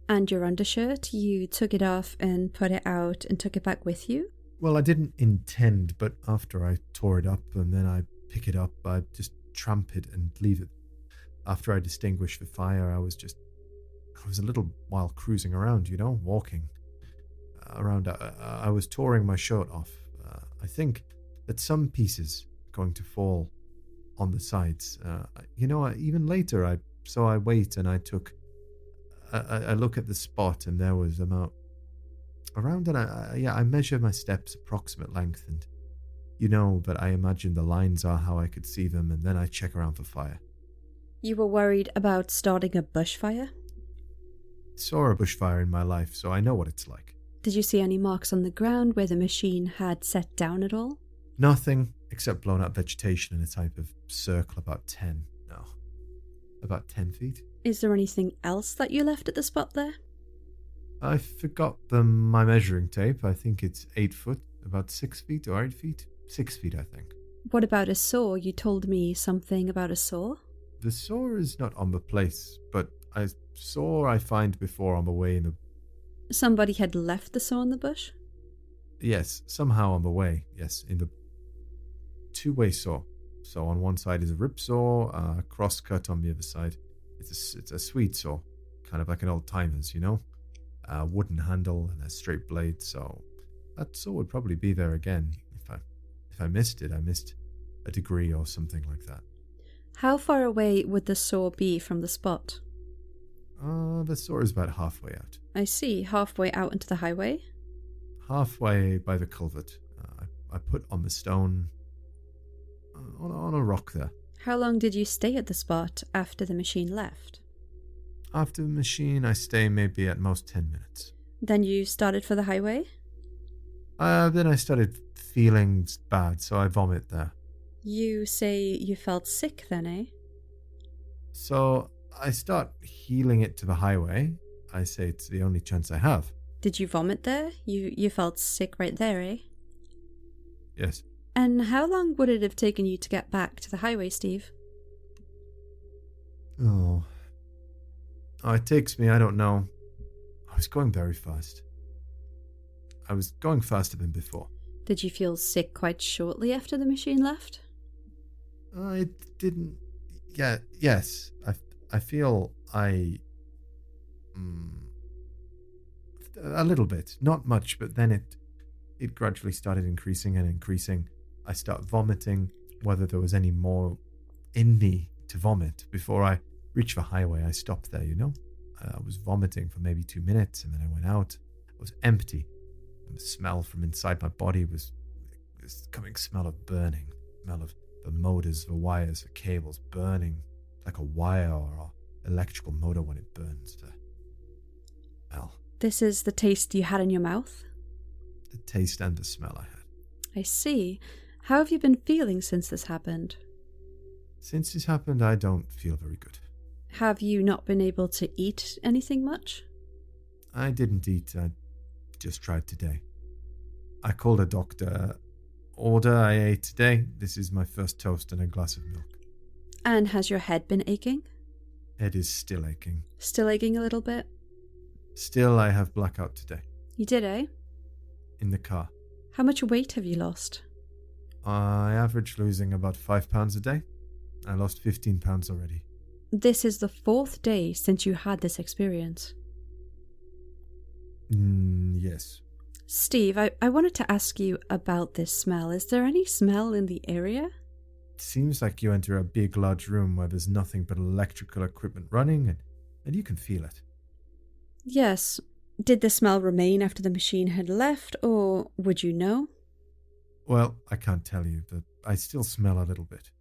And your undershirt, you took it off and put it out and took it back with you? Well, I didn't intend, but after I tore it up and then I pick it up, I just tramp it and leave it. After I distinguished the fire, I was a little while cruising around, walking around. I was tearing my shirt off. I think that some pieces are going to fall on the sides. Even later, I wait and I took a look at the spot, and there was around, and I measure my steps approximate length, and that I imagine the lines are how I could see them, and then I check around for fire. You were worried about starting a bushfire? Saw a bushfire in my life, so I know what it's like. Did you see any marks on the ground where the machine had set down at all? Nothing except blown up vegetation in a type of circle about 10 feet. Is there anything else that you left at the spot there? I forgot my measuring tape. I think it's 8 foot, about 6 feet or 8 feet. 6 feet, I think. What about a saw? You told me something about a saw? The saw is not on the place, but I saw I find before on the way in the... Somebody had left the saw in the bush? Yes, somehow on the way. Yes, in the two-way saw. So on one side is a rip saw, cross-cut on the other side. It's a sweet saw, kind of like an old-timers, you know? A wooden handle and a straight blade, so that saw would probably be there again. If I missed it, I missed a degree or something like that. How far away would the saw be from the spot? The saw is about halfway out. I see. Halfway out into the highway? Halfway by the culvert. I put on the stone on a rock there. How long did you stay at the spot after the machine left? After the machine, I stay maybe at most 10 minutes. Then you started for the highway? Then I started feeling bad, so I vomit there. You say you felt sick then, eh? So I start heeling it to the highway. I say it's the only chance I have. Did you vomit there? You felt sick right there, eh? Yes. And how long would it have taken you to get back to the highway, Steve? Oh, it takes me, I don't know. I was going very fast. I was going faster than before. Did you feel sick quite shortly after the machine left? It didn't... Yeah, yes. I feel a little bit. Not much, but then it gradually started increasing and increasing. I start vomiting, whether there was any more in me to vomit. Before I reached the highway, I stopped there, you know? I was vomiting for maybe 2 minutes, and then I went out. I was empty. And the smell from inside my body was this coming smell of burning. Smell of the motors, the wires, the cables burning like a wire or an electrical motor when it burns. The smell. This is the taste you had in your mouth? The taste and the smell I had. I see. How have you been feeling since this happened? Since this happened, I don't feel very good. Have you not been able to eat anything much? I didn't eat. I just tried today. I called a doctor. Order I ate today. This is my first toast and a glass of milk. And has your head been aching? Head is still aching. Still aching a little bit? Still, I have blackout today. You did, eh? In the car. How much weight have you lost? I average losing about 5 pounds a day. I lost 15 pounds already. This is the 4th day since you had this experience. Yes. Steve, I wanted to ask you about this smell. Is there any smell in the area? It seems like you enter a big, large room where there's nothing but electrical equipment running, and you can feel it. Yes. Did the smell remain after the machine had left, or would you know? Well, I can't tell you, but I still smell a little bit.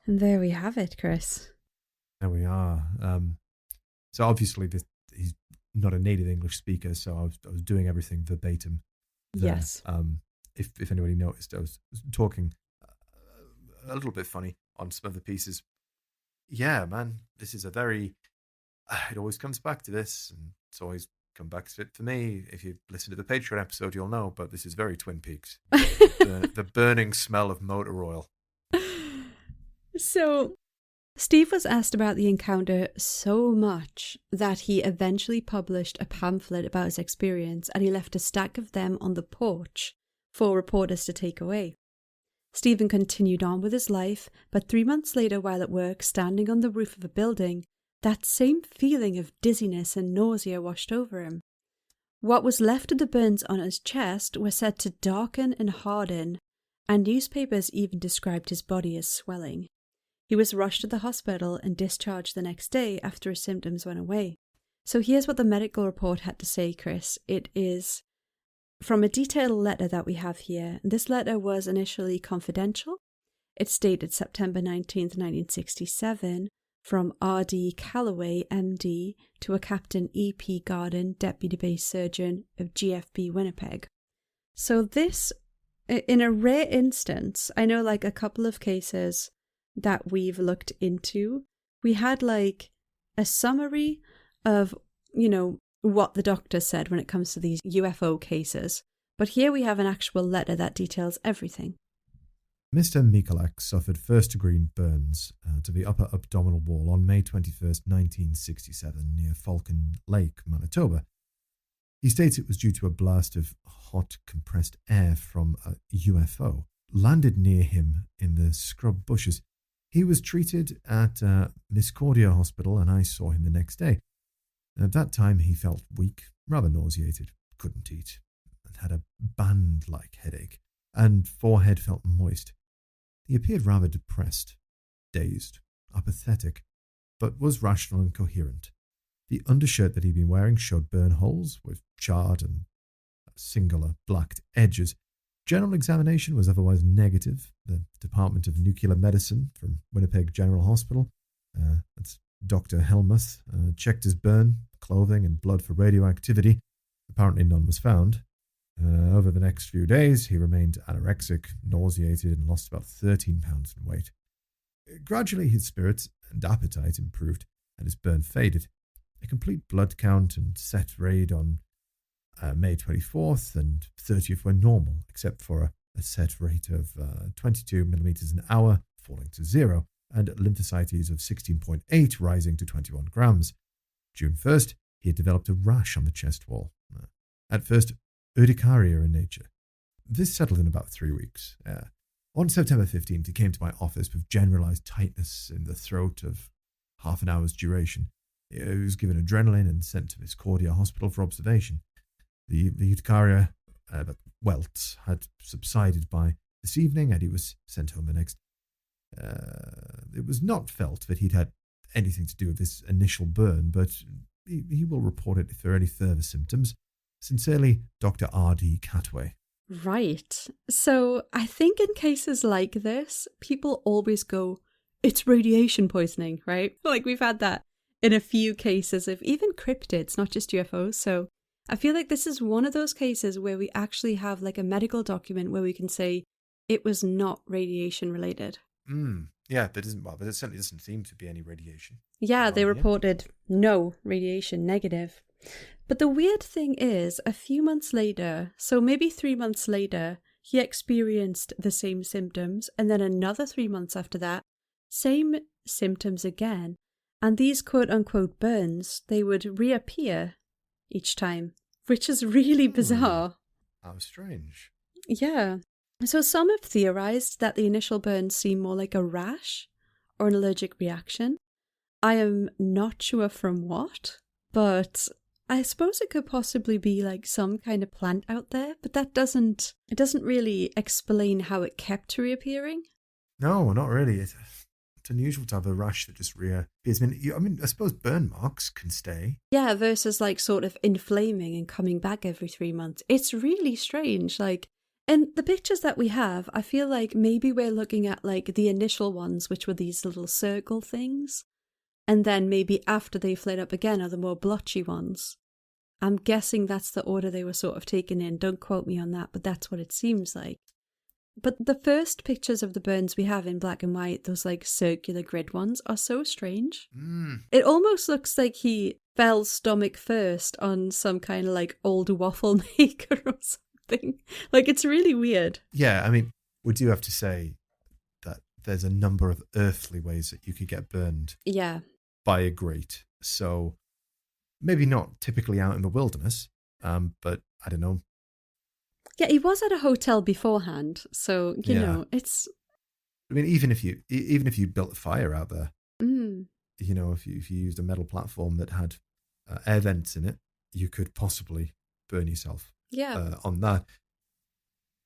And there we have it, Chris. There we are. So obviously he's not a native English speaker, so I was doing everything verbatim there. Yes. If anybody noticed, I was talking a little bit funny on some of the pieces. Yeah, man, this is a very... it always comes back to this, and it's always come back to it for me. If you listen to the Patreon episode, you'll know, but this is very Twin Peaks. The burning smell of motor oil. So, Steve was asked about the encounter so much that he eventually published a pamphlet about his experience, and he left a stack of them on the porch for reporters to take away. Stephen continued on with his life, but 3 months later, while at work, standing on the roof of a building, that same feeling of dizziness and nausea washed over him. What was left of the burns on his chest were said to darken and harden, and newspapers even described his body as swelling. He was rushed to the hospital and discharged the next day after his symptoms went away. So here's what the medical report had to say, Chris. It is from a detailed letter that we have here. This letter was initially confidential. It stated September 19th, 1967, from R.D. Calloway, M.D., to a Captain E.P. Garden, Deputy Base Surgeon of GFB Winnipeg. So this, in a rare instance, I know like a couple of cases that we've looked into, we had like a summary of, you know, what the doctor said when it comes to these UFO cases. But here we have an actual letter that details everything. Mr. Mikulak suffered first-degree burns to the upper abdominal wall on May 21st, 1967, near Falcon Lake, Manitoba. He states it was due to a blast of hot, compressed air from a UFO landed near him in the scrub bushes. He was treated at Miscordia Hospital, and I saw him the next day. At that time, he felt weak, rather nauseated, couldn't eat, and had a band-like headache, and forehead felt moist. He appeared rather depressed, dazed, apathetic, but was rational and coherent. The undershirt that he'd been wearing showed burn holes with charred and singular blacked edges. General examination was otherwise negative. The Department of Nuclear Medicine from Winnipeg General Hospital, that's Dr. Helmuth, checked his burn, clothing, and blood for radioactivity. Apparently none was found. Over the next few days, he remained anorexic, nauseated, and lost about 13 pounds in weight. Gradually, his spirits and appetite improved, and his burn faded. A complete blood count and set raid on May 24th and 30th were normal, except for a set rate of 22 millimeters an hour, falling to 0, and lymphocytes of 16.8, rising to 21 grams. June 1st, he had developed a rash on the chest wall. At first, urticaria in nature. This settled in about 3 weeks. On September 15th, he came to my office with generalized tightness in the throat of half an hour's duration. He was given adrenaline and sent to Miscordia Hospital for observation. The urticaria, welts, had subsided by this evening, and he was sent home the next. It was not felt that he'd had anything to do with this initial burn, but he will report it if there are any further symptoms. Sincerely, Dr. R.D. Catway. Right. So I think in cases like this, people always go, it's radiation poisoning, right? Like we've had that in a few cases of even cryptids, not just UFOs. So I feel like this is one of those cases where we actually have like a medical document where we can say it was not radiation related. Yeah, there certainly doesn't seem to be any radiation. Yeah, they reported no radiation, negative. But the weird thing is, a few months later, so maybe 3 months later, he experienced the same symptoms, and then another 3 months after that, same symptoms again. And these quote-unquote burns, they would reappear each time, which is really bizarre. How strange. Yeah. So some have theorized that the initial burns seem more like a rash or an allergic reaction. I am not sure from what, but I suppose it could possibly be like some kind of plant out there, but it doesn't really explain how it kept reappearing. No, not really. It's unusual to have a rash that just reappears. I suppose burn marks can stay. Yeah, versus like sort of inflaming and coming back every 3 months. It's really strange. Like, in the pictures that we have, I feel like maybe we're looking at like the initial ones, which were these little circle things. And then maybe after they flare up again are the more blotchy ones. I'm guessing that's the order they were sort of taken in. Don't quote me on that, but that's what it seems like. But the first pictures of the burns we have in black and white, those like circular grid ones, are so strange. It almost looks like he fell stomach first on some kind of like old waffle maker or something. Like, it's really weird. Yeah, I mean, we do have to say that there's a number of earthly ways that you could get burned. Yeah. By a grate. So maybe not typically out in the wilderness, but I don't know. Yeah, he was at a hotel beforehand, so you know it's. I mean, even if you built a fire out there, you know, if you used a metal platform that had air vents in it, you could possibly burn yourself. Yeah. On that,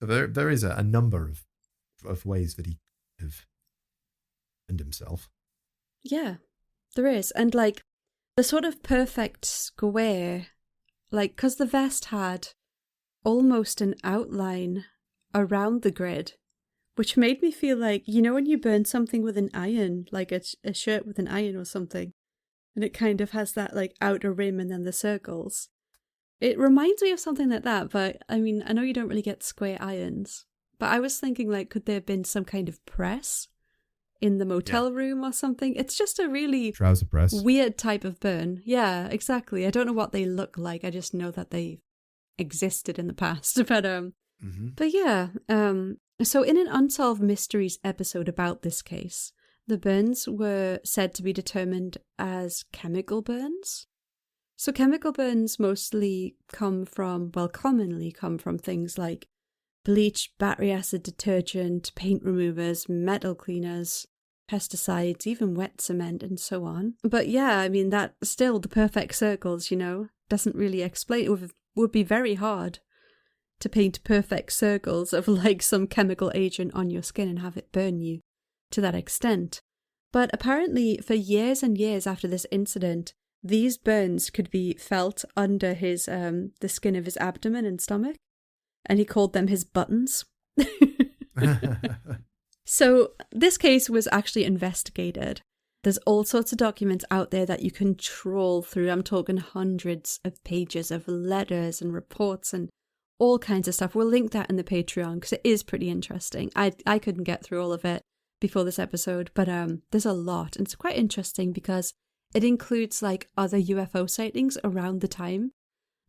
there is a number of ways that he could have burned himself. Yeah, there is, and like the sort of perfect square, like because the vest had almost an outline around the grid, which made me feel like, you know, when you burn something with an iron, like a shirt with an iron or something, and it kind of has that like outer rim and then the circles. It reminds me of something like that, but I mean, I know you don't really get square irons, but I was thinking like, could there have been some kind of press in the motel room or something? It's just a really trouser press, weird type of burn. Yeah, exactly. I don't know what they look like. I just know that they existed in the past. But yeah, So in an Unsolved Mysteries episode about this case, the burns were said to be determined as chemical burns. So chemical burns commonly come from things like bleach, battery acid detergent, paint removers, metal cleaners, pesticides, even wet cement, and so on. But yeah, I mean, that still the perfect circles, doesn't really explain. It would be very hard to paint perfect circles of like some chemical agent on your skin and have it burn you to that extent. But apparently for years and years after this incident, these burns could be felt under his the skin of his abdomen and stomach, and he called them his buttons. So this case was actually investigated. There's all sorts of documents out there that you can trawl through. I'm talking hundreds of pages of letters and reports and all kinds of stuff. We'll link that in the Patreon because it is pretty interesting. I couldn't get through all of it before this episode, but there's a lot. And it's quite interesting because it includes like other UFO sightings around the time.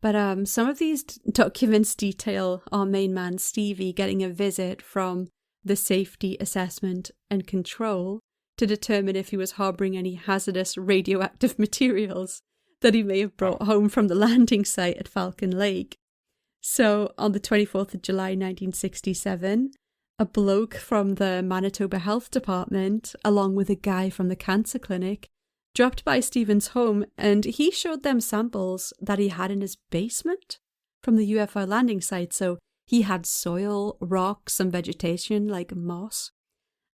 But some of these documents detail our main man Stevie getting a visit from the Safety Assessment and Control to determine if he was harbouring any hazardous radioactive materials that he may have brought home from the landing site at Falcon Lake. So on the 24th of July 1967, a bloke from the Manitoba Health Department, along with a guy from the cancer clinic, dropped by Stephen's home, and he showed them samples that he had in his basement from the UFO landing site. So he had soil, rocks, some vegetation like moss,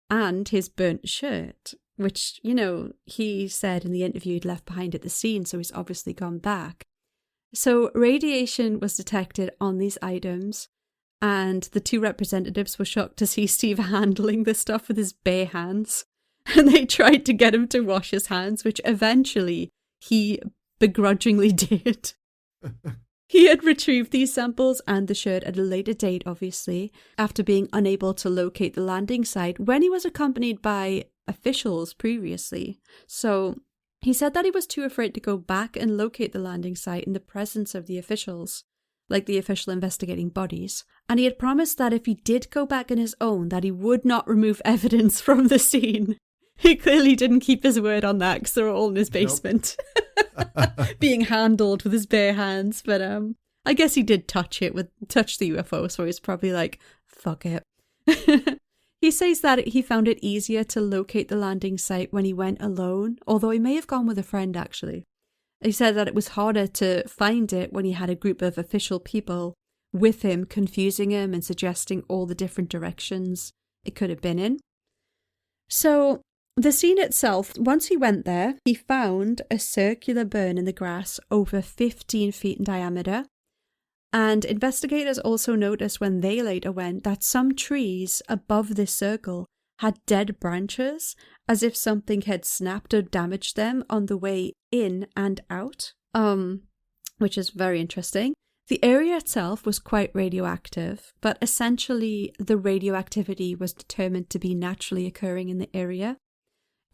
and his burnt shirt, which, he said in the interview he'd left behind at the scene, so he's obviously gone back. So radiation was detected on these items, and the two representatives were shocked to see Steve handling the stuff with his bare hands. And they tried to get him to wash his hands, which eventually he begrudgingly did. He had retrieved these samples and the shirt at a later date, obviously, after being unable to locate the landing site when he was accompanied by officials previously. So he said that he was too afraid to go back and locate the landing site in the presence of the officials, like the official investigating bodies. And he had promised that if he did go back on his own, that he would not remove evidence from the scene. He clearly didn't keep his word on that because they were all in his basement, being handled with his bare hands. But I guess he did touch the UFO, so he's probably like, fuck it. He says that he found it easier to locate the landing site when he went alone, although he may have gone with a friend, actually. He said that it was harder to find it when he had a group of official people with him, confusing him and suggesting all the different directions it could have been in. So the scene itself, once he went there, he found a circular burn in the grass over 15 feet in diameter. And investigators also noticed when they later went that some trees above this circle had dead branches, as if something had snapped or damaged them on the way in and out, which is very interesting. The area itself was quite radioactive, but essentially the radioactivity was determined to be naturally occurring in the area.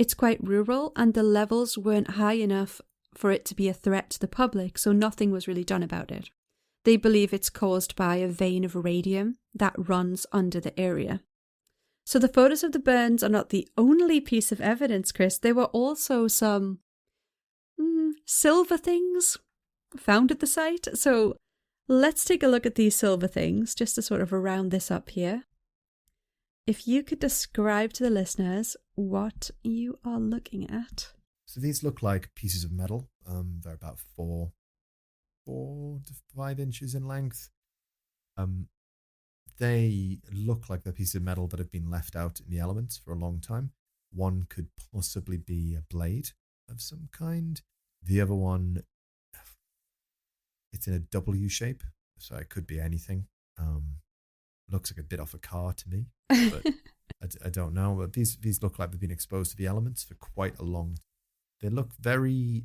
It's quite rural, and the levels weren't high enough for it to be a threat to the public, so nothing was really done about it. They believe it's caused by a vein of radium that runs under the area. So the photos of the burns are not the only piece of evidence, Chris. There were also some silver things found at the site. So let's take a look at these silver things, just to sort of round this up here. If you could describe to the listeners what you are looking at. So these look like pieces of metal. They're about 4 to 5 inches in length. They look like they're pieces of metal that have been left out in the elements for a long time. One could possibly be a blade of some kind. The other one, it's in a W shape, so it could be anything. Looks like a bit off a car to me, but I don't know. But these look like they've been exposed to the elements for quite a long. They look very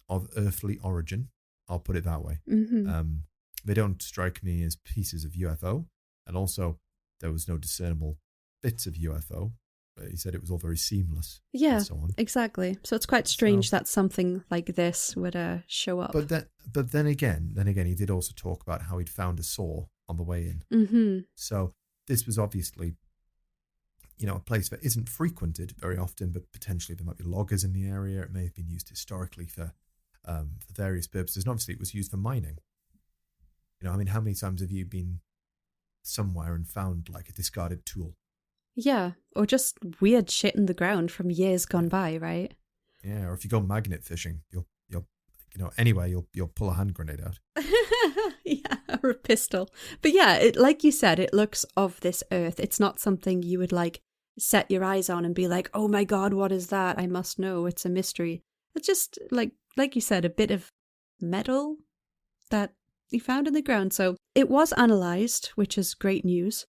of earthly origin. I'll put it that way. Mm-hmm. They don't strike me as pieces of UFO, and also there was no discernible bits of UFO. He said it was all very seamless. Yeah, and so on. Exactly. So it's quite strange that something like this would show up. But then again, he did also talk about how he'd found a saw on the way in. Mm-hmm. So this was obviously, a place that isn't frequented very often, but potentially there might be loggers in the area. It may have been used historically for various purposes. And obviously it was used for mining. How many times have you been somewhere and found like a discarded tool? Yeah, or just weird shit in the ground from years gone by, right? Yeah, or if you go magnet fishing, you'll pull a hand grenade out. Yeah, or a pistol. But yeah, like you said, it looks of this earth. It's not something you would like set your eyes on and be like, oh my God, what is that? I must know. It's a mystery. It's just like you said, a bit of metal that you found in the ground. So it was analysed, which is great news.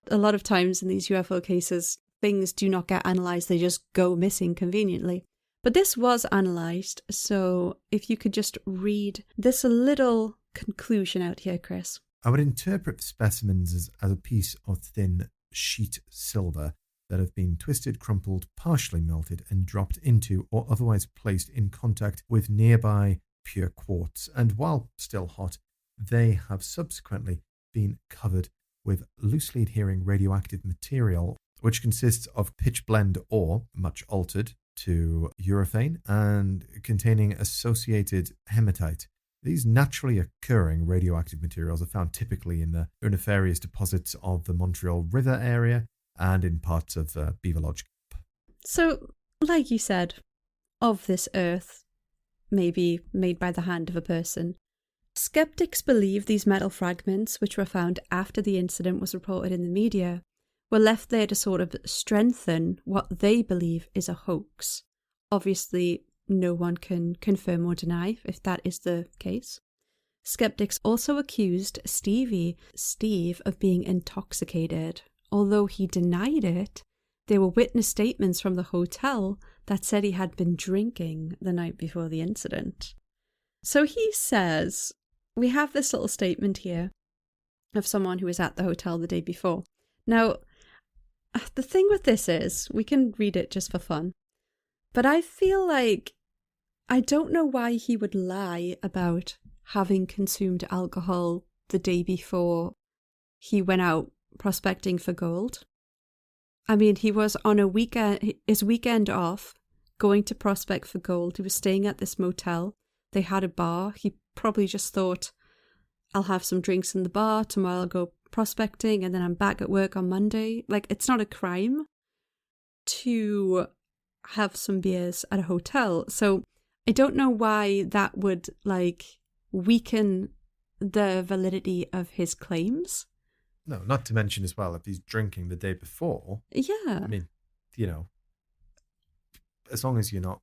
A lot of times in these UFO cases, things do not get analysed. They just go missing conveniently. But this was analysed. So if you could just read this little conclusion out here, Chris. I would interpret specimens as a piece of thin sheet silver that have been twisted, crumpled, partially melted, and dropped into or otherwise placed in contact with nearby pure quartz. And while still hot, they have subsequently been covered with loosely adhering radioactive material, which consists of pitch blende ore, much altered to urethane, and containing associated hematite. These naturally occurring radioactive materials are found typically in the uraniferous deposits of the Montreal River area and in parts of Beaver Lodge. So, like you said, of this earth, maybe made by the hand of a person. Skeptics believe these metal fragments, which were found after the incident was reported in the media, were left there to sort of strengthen what they believe is a hoax. Obviously, no one can confirm or deny if that is the case. Skeptics also accused Steve of being intoxicated. Although he denied it, there were witness statements from the hotel that said he had been drinking the night before the incident. So he says, we have this little statement here of someone who was at the hotel the day before. Now, the thing with this is, we can read it just for fun, but I feel like I don't know why he would lie about having consumed alcohol the day before he went out prospecting for gold. I mean, he was on his weekend off, going to prospect for gold. He was staying at this motel. They had a bar. He probably just thought, I'll have some drinks in the bar, tomorrow I'll go prospecting, and then I'm back at work on Monday. Like, it's not a crime to have some beers at a hotel. So I don't know why that would, like, weaken the validity of his claims. No, not to mention as well, if he's drinking the day before. Yeah. I mean, as long as you're not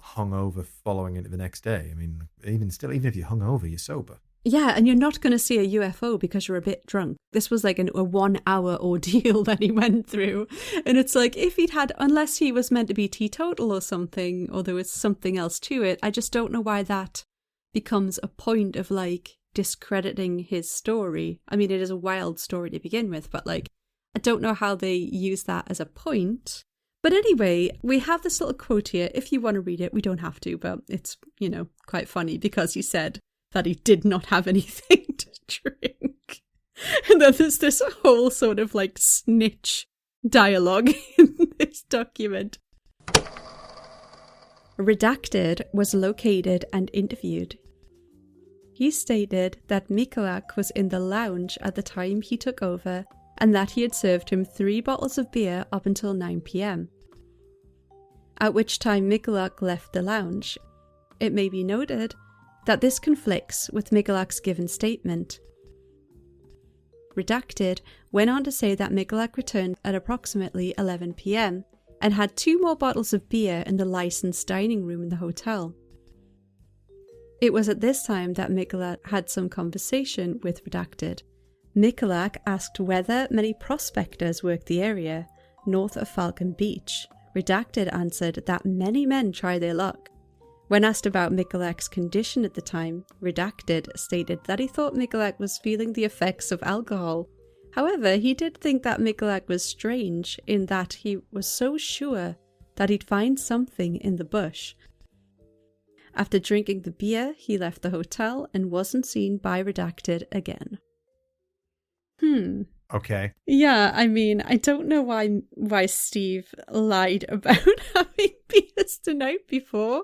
hungover following into the next day. I mean, even if you're hungover, you're sober. Yeah, and you're not going to see a UFO because you're a bit drunk. This was like a 1 hour ordeal that he went through. And it's like, if he'd had, unless he was meant to be teetotal or something, or there was something else to it, I just don't know why that becomes a point of like discrediting his story. I mean, it is a wild story to begin with, but like, I don't know how they use that as a point. But anyway, we have this little quote here. If you want to read it, we don't have to, but it's, quite funny because he said that he did not have anything to drink. And then there's this whole sort of like snitch dialogue in this document. Redacted was located and interviewed. He stated that Mikulak was in the lounge at the time he took over and that he had served him 3 bottles of beer up until 9 p.m. At which time Mikulak left the lounge. It may be noted that this conflicts with Mikulak's given statement. Redacted went on to say that Mikulak returned at approximately 11 p.m. and had 2 more bottles of beer in the licensed dining room in the hotel. It was at this time that Mikulak had some conversation with Redacted. Mikulak asked whether many prospectors worked the area north of Falcon Beach. Redacted answered that many men try their luck. When asked about Mikulak's condition at the time, Redacted stated that he thought Mikulak was feeling the effects of alcohol. However, he did think that Mikulak was strange in that he was so sure that he'd find something in the bush. After drinking the beer, he left the hotel and wasn't seen by Redacted again. Okay. Yeah, I mean, I don't know why Steve lied about having penis the night before.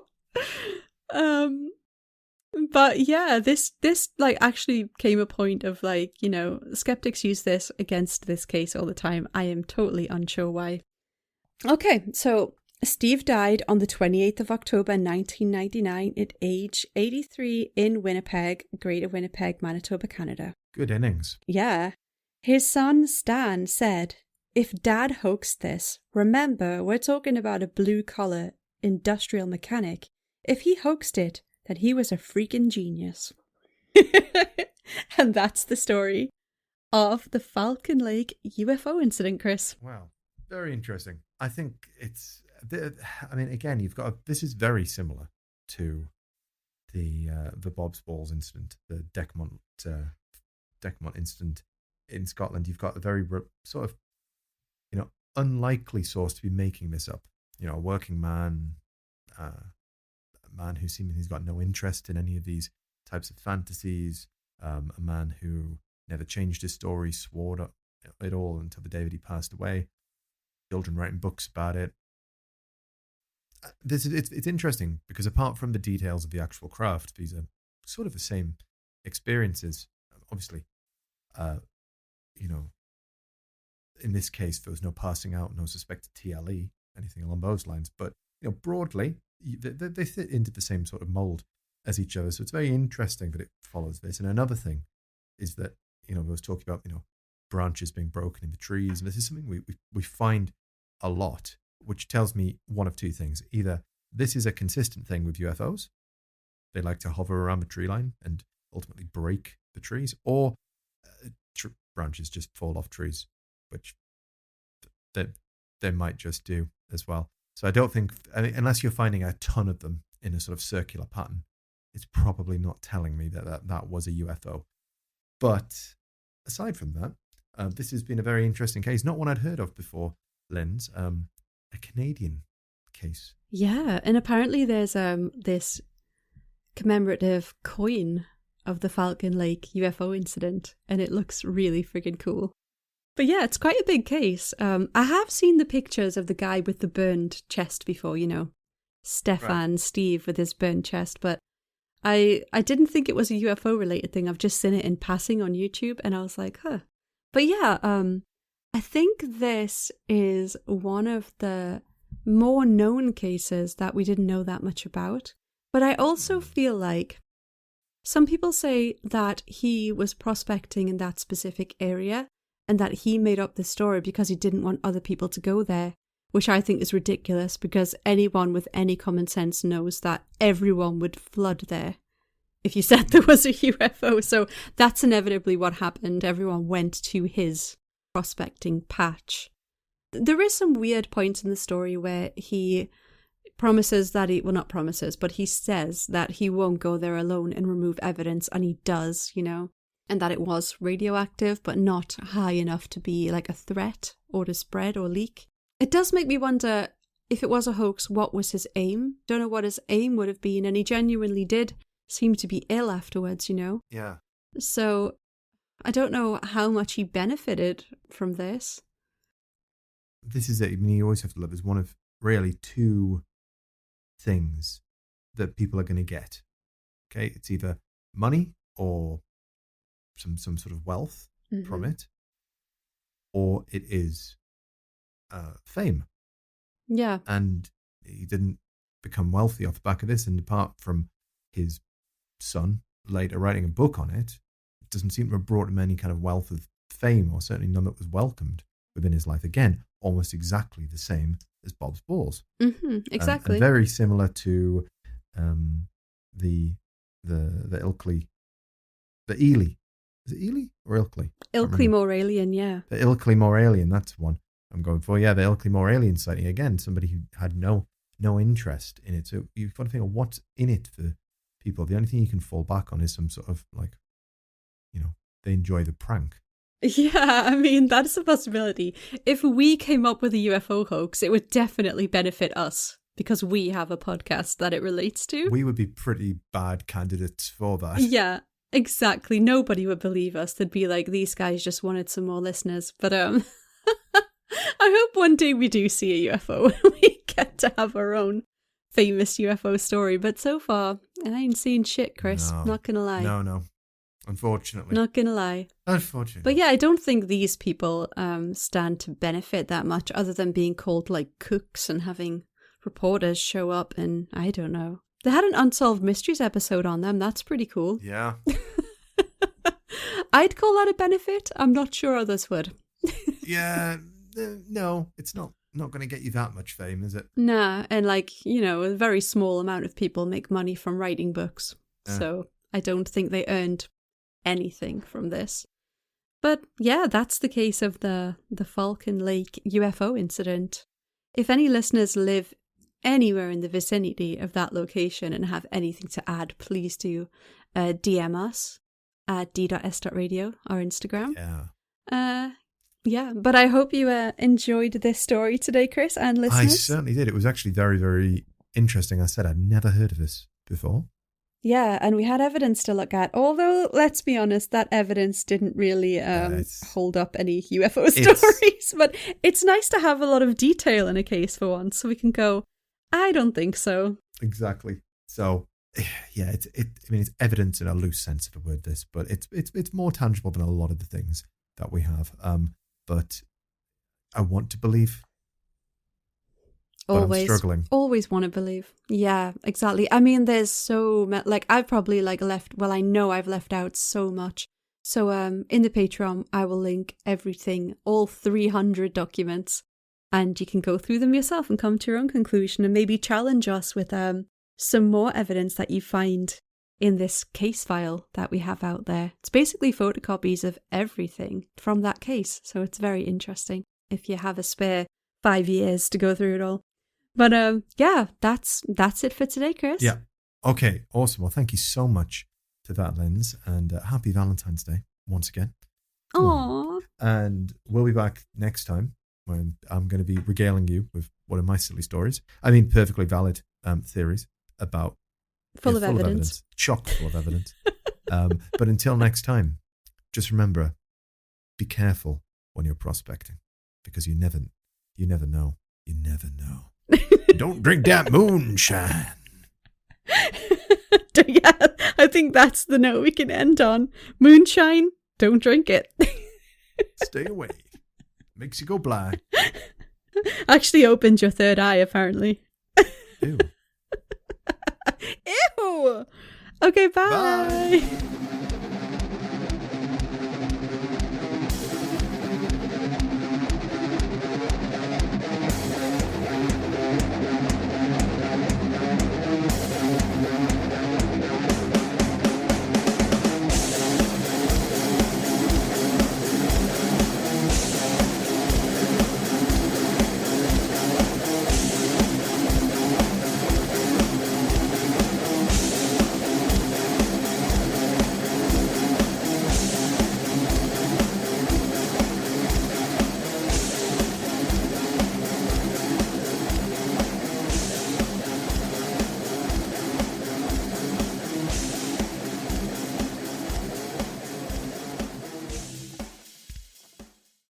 But yeah, this like actually came a point of like, you know, skeptics use this against this case all the time. I am totally unsure why. Okay, so Steve died on the 28th of October 1999 at age 83 in Winnipeg, Greater Winnipeg, Manitoba, Canada. Good innings. Yeah. His son Stan said, "If Dad hoaxed this, remember we're talking about a blue-collar industrial mechanic. If he hoaxed it, then he was a freaking genius." And that's the story of the Falcon Lake UFO incident, Chris. Wow. Very interesting. I think it's... I mean, again, you've got... This is very similar to the Bob's Balls incident, the Decmont incident in Scotland. You've got a very sort of, you know, unlikely source to be making this up. You know, a working man, a man who seemingly has got no interest in any of these types of fantasies, a man who never changed his story, swore it all until the day that he passed away. Children writing books about it. It's interesting because apart from the details of the actual craft, these are sort of the same experiences. Obviously, you know, in this case, there was no passing out, no suspected TLE, anything along those lines. But, you know, broadly, they fit into the same sort of mold as each other. So it's very interesting that it follows this. And another thing is that, you know, we was talking about, you know, branches being broken in the trees. And this is something we find a lot, which tells me one of two things. Either this is a consistent thing with UFOs. They like to hover around the tree line and ultimately break the trees, or branches just fall off trees, which they might just do as well. So I don't think, I mean, unless you're finding a ton of them in a sort of circular pattern, it's probably not telling me that was a UFO. But aside from that, this has been a very interesting case, not one I'd heard of before, Linz, a Canadian case. Yeah, and apparently there's this commemorative coin of the Falcon Lake UFO incident, and it looks really friggin' cool. But yeah, it's quite a big case. I have seen the pictures of the guy with the burned chest before, you know, Stefan, right. Steve with his burned chest, but I didn't think it was a UFO related thing. I've just seen it in passing on YouTube, and I was like, huh. But yeah, I think this is one of the more known cases that we didn't know that much about. But I also feel like some people say that he was prospecting in that specific area and that he made up this story because he didn't want other people to go there, which I think is ridiculous because anyone with any common sense knows that everyone would flood there if you said there was a UFO. So that's inevitably what happened. Everyone went to his prospecting patch. There is some weird points in the story where he promises that not promises, but he says that he won't go there alone and remove evidence, and he does, you know, and that it was radioactive, but not high enough to be like a threat or to spread or leak. It does make me wonder if it was a hoax, what was his aim? Don't know what his aim would have been, and he genuinely did seem to be ill afterwards, you know? Yeah. So I don't know how much he benefited from this. This is it. I mean, you always have to look. There's one of really two things that people are going to get. Okay, it's either money or some sort of wealth from it, or it is fame. Yeah. And he didn't become wealthy off the back of this, and apart from his son later writing a book on it, it doesn't seem to have brought him any kind of wealth of fame, or certainly none that was welcomed within his life. Again, almost exactly the same as Bob's Balls. Exactly. And very similar to the Ilkley, the Ely. Is it Ely or Ilkley? Ilkley Moralian, yeah. The Ilkley Moralian, that's one I'm going for. Yeah, the Ilkley Moralian sighting. Again, somebody who had no interest in it. So you've got to think of what's in it for people. The only thing you can fall back on is some sort of like, you know, they enjoy the prank. Yeah, I mean, that's a possibility. If we came up with a UFO hoax, it would definitely benefit us because we have a podcast that it relates to. We would be pretty bad candidates for that. Yeah. Exactly. Nobody would believe us. They'd be like, these guys just wanted some more listeners. But I hope one day we do see a UFO and we get to have our own famous UFO story. But so far, I ain't seen shit, Chris. No. Not gonna lie. No. Unfortunately. Not gonna lie. Unfortunately. But yeah, I don't think these people stand to benefit that much other than being called like cooks and having reporters show up and I don't know. They had an Unsolved Mysteries episode on them. That's pretty cool. Yeah. I'd call that a benefit. I'm not sure others would. Yeah. No, it's not going to get you that much fame, is it? Nah, and a very small amount of people make money from writing books. So I don't think they earned anything from this. But yeah, that's the case of the Falcon Lake UFO incident. If any listeners live anywhere in the vicinity of that location and have anything to add, please do DM us at d.s.radio, our Instagram. Yeah, but I hope you enjoyed this story today, Chris, and listeners. I certainly did. It was actually very, very interesting. I said I'd never heard of this before. Yeah, and we had evidence to look at. Although, let's be honest, that evidence didn't really hold up any UFO stories. But it's nice to have a lot of detail in a case for once, so we can go, I don't think so. Exactly. So, yeah, it's evidence in a loose sense of the word, this, but it's more tangible than a lot of the things that we have. But I want to believe. Always, I'm struggling. Always want to believe. Yeah, exactly. I mean, there's so much, I've probably I know I've left out so much. So in the Patreon, I will link everything, all 300 documents, and you can go through them yourself and come to your own conclusion and maybe challenge us with some more evidence that you find in this case file that we have out there. It's basically photocopies of everything from that case. So it's very interesting if you have a spare 5 years to go through it all. But yeah, that's it for today, Chris. Yeah. Okay, awesome. Well, thank you so much to that, Linz, and happy Valentine's Day once again. Aww. And we'll be back next time when I'm going to be regaling you with one of my silly stories. I mean, perfectly valid theories about... Full of evidence. Chock full of evidence. But until next time, just remember, be careful when you're prospecting, because you never know. You never know. Don't drink that moonshine. Yeah, I think that's the note we can end on. Moonshine, don't drink it. Stay away. Makes you go blind. Actually opened your third eye, apparently. Ew. Ew. Okay, bye.